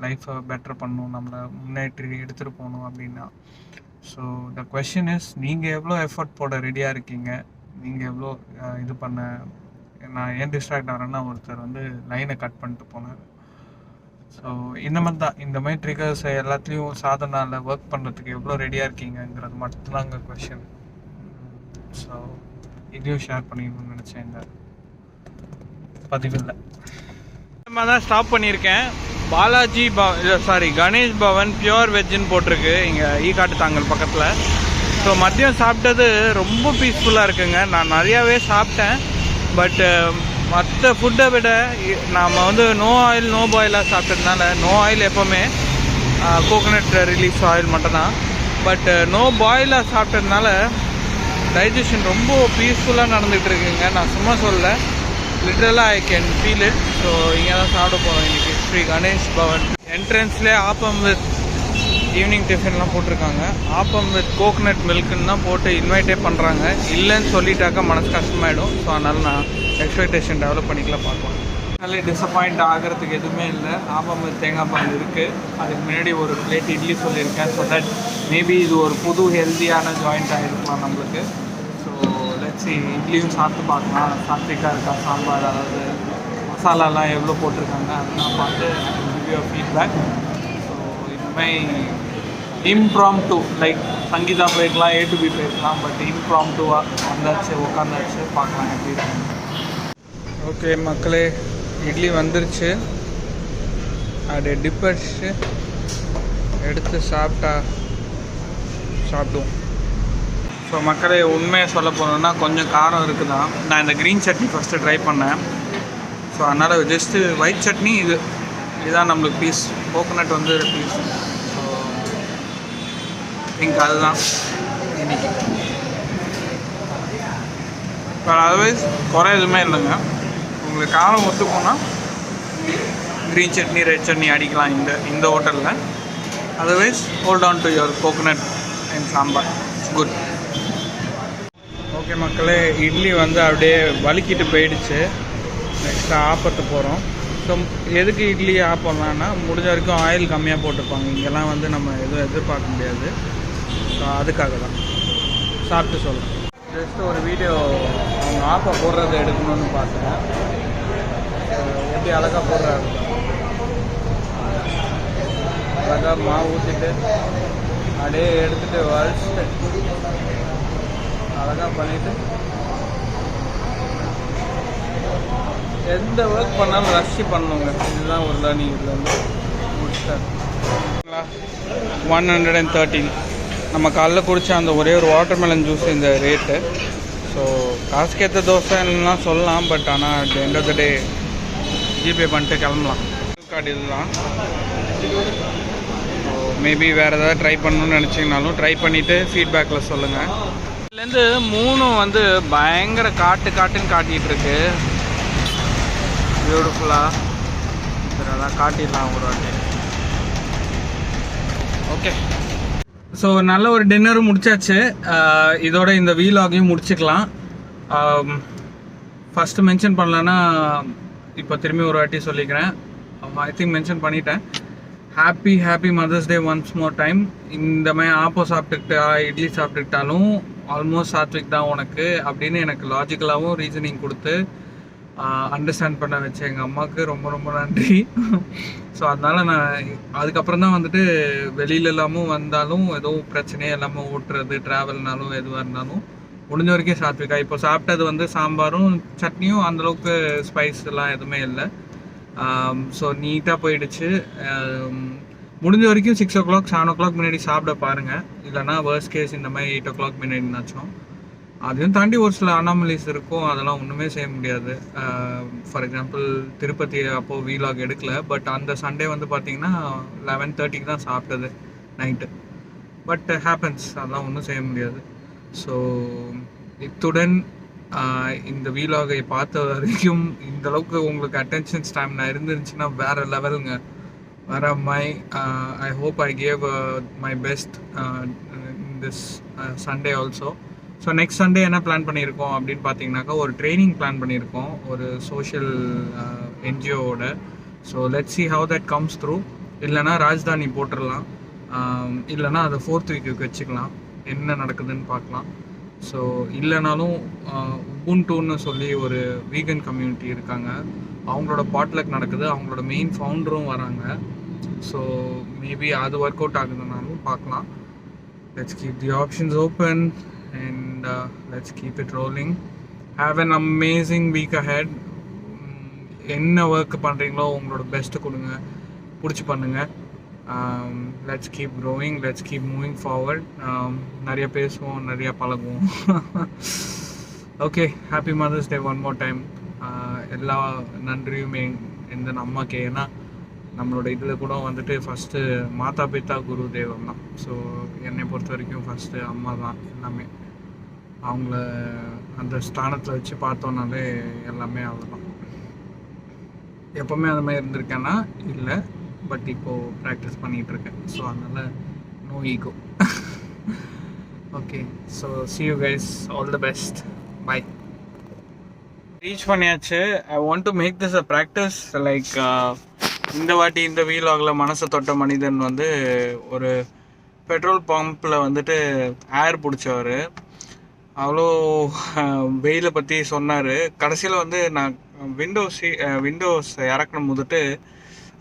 லைஃப்பை பெட்டர் பண்ணணும், நம்மளை முன்னேற்றி எடுத்துகிட்டு போகணும் அப்படின்னா. ஸோ த கொஷின் இஸ், நீங்கள் எவ்வளோ எஃபர்ட் போட ரெடியாக இருக்கீங்க, நீங்கள் எவ்வளோ இது பண்ண. நான் ஏன் டிஸ்ட்ராக்ட் ஆகிறேன்னா, ஒருத்தர் வந்து லைனை கட் பண்ணிட்டு போனார். ஸோ இந்த மாதிரி தான், இந்த மாதிரி ட்ரிகர்ஸ் எல்லாத்துலேயும் சாதனால ஒர்க் பண்ணுறதுக்கு எவ்வளோ ரெடியாக இருக்கீங்கங்கிறது மட்டும்தாங்க கொஷின். ஸோ இதையும் ஷேர் பண்ணிக்கணும்னு நினச்சேன் இந்த பதிவில். இந்த மாதிரி தான் ஸ்டாப் பண்ணியிருக்கேன். பாலாஜி கணேஷ் பவன் பியூர் வெஜ்ஜுன்னு போட்டிருக்கு இங்கே ஈகாட்டு தாங்கல் பக்கத்தில். ஸோ மதியம் சாப்பிட்டது ரொம்ப பீஸ்ஃபுல்லாக இருக்குங்க. நான் நிறையாவே சாப்பிட்டேன். பட் மற்ற ஃபுட்டை விட நாம் வந்து நோ ஆயில் நோ பாயிலாக சாப்பிட்டதுனால, நோ ஆயில் எப்போவுமே கோகோனட் ரிலீஃப் ஆயில் மட்டும்தான். பட் நோ பாயிலாக சாப்பிட்டதுனால டைஜஷன் ரொம்ப பீஸ்ஃபுல்லாக நடந்துகிட்டு இருக்குங்க. நான் சும்மா சொல்ல, லிட்ரலாக I can feel it. So இங்கே தான் சாப்பிட போகிறோம் இன்றைக்கி. ஸ்ரீ கணேஷ் பவன் என்ட்ரன்ஸ்லேயே ஆப்பம் வித் ஈவினிங் டிஃபன்லாம் போட்டிருக்காங்க. ஆப்பம் வித் கோகனட் மில்க்குன்னு தான் போட்டு இன்வைட்டே பண்ணுறாங்க. இல்லைன்னு சொல்லிட்டாக்கா மனசு கஷ்டமாயிடும். ஸோ அதனால் நான் எக்ஸ்பெக்டேஷன் டெவலப் பண்ணிக்கலாம் பார்க்கலாம். அதனால டிசப்பாயிண்ட் ஆகிறதுக்கு எதுவுமே இல்லை. ஆப்பம் வித் தேங்காய் பால் இருக்குது. அதுக்கு முன்னாடி ஒரு பிளேட் இட்லி சொல்லியிருக்கேன். ஸோ தட் மேபி இது ஒரு புது ஹெல்த்தியான ஜாயிண்ட்டாக இருக்கலாம் நம்மளுக்கு. ஸோ லெட்ஸ் இட்லியும் சாப்பிட்டு பார்க்கலாம். சாத்விக்காக இருக்கா, சாம்பார், அதாவது மசாலாலாம் எவ்வளோ போட்டிருக்காங்க அதெல்லாம் பார்த்து ரிவ்யூ ஃபீட்பேக். ஸோ இதுமாதிரி இம்ப்ராம்ப்டு லைக் சங்கீதா போயிருக்கலாம், A to B போயிருக்கலாம். பட் இம்ப்ராம்ப்டுவாக வந்தாச்சு, உட்காந்தாச்சு, பார்க்கலாம் எப்படி இருக்கு. ஓகே மக்களே, இட்லி வந்துருச்சு. அது டிப்பர்ஸு எடுத்து சாப்பிட்டோம். ஸோ மக்களே, உண்மையை சொல்ல போனோன்னா கொஞ்சம் காரம் இருக்குதா. நான் இந்த க்ரீன் சட்னி ஃபஸ்ட்டு ட்ரை பண்ணேன். ஸோ அதனால் ஜஸ்ட்டு ஒயிட் சட்னி இதுதான் நம்மளுக்கு பீஸ். கோகோனட் வந்து பீஸ். ஸோ திங்க் அதுதான் இன்னைக்கு. பட் அதர்வைஸ் குறை எதுவுமே இல்லைங்க. உங்களுக்கு காரம் ஒத்து போனால் க்ரீன் சட்னி, ரெட் சட்னி அடிக்கலாம் இந்த ஹோட்டலில். Otherwise hold on to your coconut and sambar. It's good. Okay மக்களே, இட்லி வந்து அப்படியே வலிக்கிட்டு போயிடுச்சு. நெக்ஸ்ட்டு ஆப்பத்து போகிறோம். ஸோ எதுக்கு இட்லி ஆப்பம்லான்னா முடிஞ்ச வரைக்கும் ஆயில் கம்மியாக போட்டிருப்பாங்க. இங்கெல்லாம் வந்து நம்ம எதுவும் எதிர்பார்க்க முடியாது. ஸோ அதுக்காக தான் சாப்பிட்டு சொல்கிறேன். ஜஸ்ட் ஒரு வீடியோ அவங்க ஆப்பை போடுறதை எடுக்கணும்னு பார்த்தேன். எப்படி அழகாக போடுறாரு. அழகாக மாவு ஊற்றிட்டு அப்படியே எடுத்துகிட்டு வலிச்சுட்டு அழகாக பண்ணிவிட்டு எந்த ஒர்க் பண்ணாலும் ரஷ்ஷி பண்ணணுங்க. இதுதான் ஒரு லேர்னிங். இதில் வந்து முடிச்சிட்டார். 113 நம்ம காலைல குடித்த அந்த ஒரே ஒரு வாட்டர்மெலன் ஜூஸ் இந்த ரேட்டு. ஸோ காசுக்கேற்ற தோசைலாம் சொல்லலாம். பட் ஆனால் at end of the day GPay பண்ணிட்டு கிளம்பலாம். கார்டு இதுதான். ஸோ மேபி வேறு ஏதாவது ட்ரை பண்ணணும்னு நினச்சிங்கனாலும் ட்ரை பண்ணிவிட்டு ஃபீட்பேக்கில் சொல்லுங்கள். இதுலேருந்து 3 வந்து பயங்கர காட்டுன்னு காட்டிகிட்டு இருக்கு. பியூட்டிஃபுல்லாக இதெல்லாம் காட்டிடலாம் ஒரு வாட்டி. ஓகே, ஸோ நல்ல ஒரு டின்னரும் முடிச்சாச்சு. இதோட இந்த வீலாகையும் முடிச்சுக்கலாம். ஃபஸ்ட்டு மென்ஷன் பண்ணலன்னா இப்போ திரும்பி ஒரு வாட்டி சொல்லிக்கிறேன். ஐ திங்க் மென்ஷன் பண்ணிட்டேன். Happy mother's day once more time. இந்த மாதிரி ஆப்போ சாப்பிட்டுக்கிட்டா இட்லி சாப்பிட்டுக்கிட்டாலும் ஆல்மோஸ்ட் சாத்விக் தான் உனக்கு அப்படின்னு எனக்கு லாஜிக்கலாகவும் ரீசனிங் கொடுத்து அண்டர்ஸ்டாண்ட் பண்ண வச்சேன் எங்கள் அம்மாவுக்கு ரொம்ப ரொம்ப நன்றி. ஸோ அதனால் நான் அதுக்கப்புறம் தான் வந்துட்டு வெளியில எல்லாமும் வந்தாலும் ஏதோ பிரச்சனையே எல்லாமே ஓட்டுறது, ட்ராவல்னாலும் எதுவாக இருந்தாலும் முடிஞ்ச வரைக்கும் சாத்விக்கா. இப்போ சாப்பிட்டது வந்து சாம்பாரும் சட்னியும் அந்தளவுக்கு ஸ்பைஸ் எல்லாம் எதுவுமே இல்லை. ஸோ நீட்டாக போயிடுச்சு. முடிஞ்ச வரைக்கும் 6 o'clock 7 o'clock முன்னாடி சாப்பிட பாருங்கள். இல்லைனா வேர்ஸ்ட் கேஸ் இந்த மாதிரி 8 o'clock முன்னாடினாச்சும். அதையும் தாண்டி ஒரு சில அனாமலிஸ் இருக்கும். அதெல்லாம் ஒன்றுமே செய்ய முடியாது. ஃபார் எக்ஸாம்பிள் திருப்பதி அப்போது வீலாக் எடுக்கல. பட் அந்த சண்டே வந்து பார்த்திங்கன்னா 11:30க்கு தான் சாப்பிட்டது நைட்டு. பட் ஹேப்பன்ஸ், அதெல்லாம் ஒன்றும் செய்ய முடியாது. ஸோ இத்துடன் இந்த வீலாகை பார்த்த வரைக்கும் இந்தளவுக்கு உங்களுக்கு அட்டென்ஷன் ஸ்டாமினா இருந்துருந்துச்சுன்னா வேறு லெவலுங்க. வேறு I hope I gave my best in this Sunday also. So next Sunday என்ன பிளான் பண்ணியிருக்கோம் அப்படின்னு பார்த்தீங்கன்னாக்கா ஒரு ட்ரைனிங் பிளான் பண்ணியிருக்கோம் ஒரு சோஷியல் என்ஜிஓவோட. So let's see how that comes through. இல்லைனா ராஜ்தானி போட்டுடலாம், இல்லைனா அதை 4th week வச்சுக்கலாம். என்ன நடக்குதுன்னு பார்க்கலாம். ஸோ இல்லைனாலும் உபுண்டுன்னு சொல்லி ஒரு வீகன் கம்யூனிட்டி இருக்காங்க. அவங்களோட பாட்லக் நடக்குது. அவங்களோட மெயின் ஃபவுண்டரும் வராங்க. ஸோ மேபி அது ஒர்க் அவுட் ஆகுதுனாலும் பார்க்கலாம். Let's keep the options open and let's keep it rolling. Have an amazing week ahead. என்ன ஒர்க் பண்ணுறீங்களோ உங்களோட பெஸ்ட்டு கொடுங்க, பிடிச்சி பண்ணுங்கள். Let's keep growing, let's keep moving forward. நிறைய பேசுவோம், நிறையா பழகுவோம். Okay, happy mother's day one more time. எல்லா நன்றியுமே இந்த அம்மாக்கே. ஏன்னா நம்மளோட இதில் கூட வந்துட்டு ஃபஸ்ட்டு மாதா பிதா குரு தெய்வம் தான். ஸோ என்னை பொறுத்த வரைக்கும் ஃபஸ்ட்டு அம்மா தான் எல்லாமே. அவங்கள அந்த ஸ்தானத்தில் வச்சு பார்த்தோன்னாலே எல்லாமே அவ்வளோதான். எப்போவுமே அந்த மாதிரி இருந்திருக்கேன்னா இல்லை, பட் இப்போது ப்ராக்டிஸ் பண்ணிகிட்ருக்கேன். ஸோ அதனால் no ego. Okay, so see you guys, all the best, bye. Reach பண்ணியாச்சு. I want to make this a practice. Like இந்த வாட்டி இந்த வீலாகில் மனசை தொட்ட மனிதன் வந்து ஒரு பெட்ரோல் பம்பில் வந்துட்டு ஏர் பிடிச்சவர். அவ்வளோ வெயிலை பற்றி சொன்னார். கடைசியில் வந்து நான் விண்டோஸ் இறக்கணும் போதுட்டு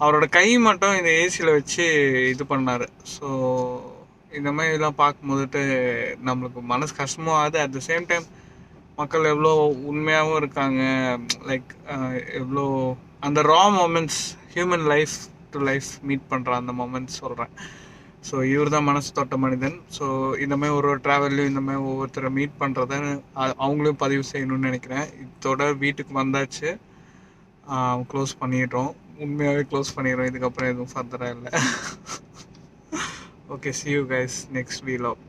அவரோட கை மட்டும் இந்த ஏசியில் வச்சு இது பண்ணார். ஸோ இந்த மாதிரிலாம் பார்க்கும்போதுட்டு நம்மளுக்கு மனசு கஷ்டமும் ஆகுது. அட் த சேம் டைம் மக்கள் எவ்வளோ உண்மையாகவும் இருக்காங்க. லைக் எவ்வளோ அந்த raw moments, human life to life meet பண்ணுற அந்த மொமெண்ட்ஸ் சொல்கிறேன். ஸோ இவர் தான் மனசு தொட்ட மனிதன். ஸோ இந்த மாதிரி ஒரு ட்ராவல்லையும் இந்த மாதிரி ஒவ்வொருத்தரை மீட் பண்ணுறத அவங்களையும் பதிவு செய்யணும்னு நினைக்கிறேன். இதோட வீட்டுக்கு வந்தாச்சு, க்ளோஸ் பண்ணிடுறோம். உண்மையாகவே க்ளோஸ் பண்ணிடுறோம். இதுக்கப்புறம் எதுவும் ஃபர்தராக இல்லை. Okay, see you guys next vlog.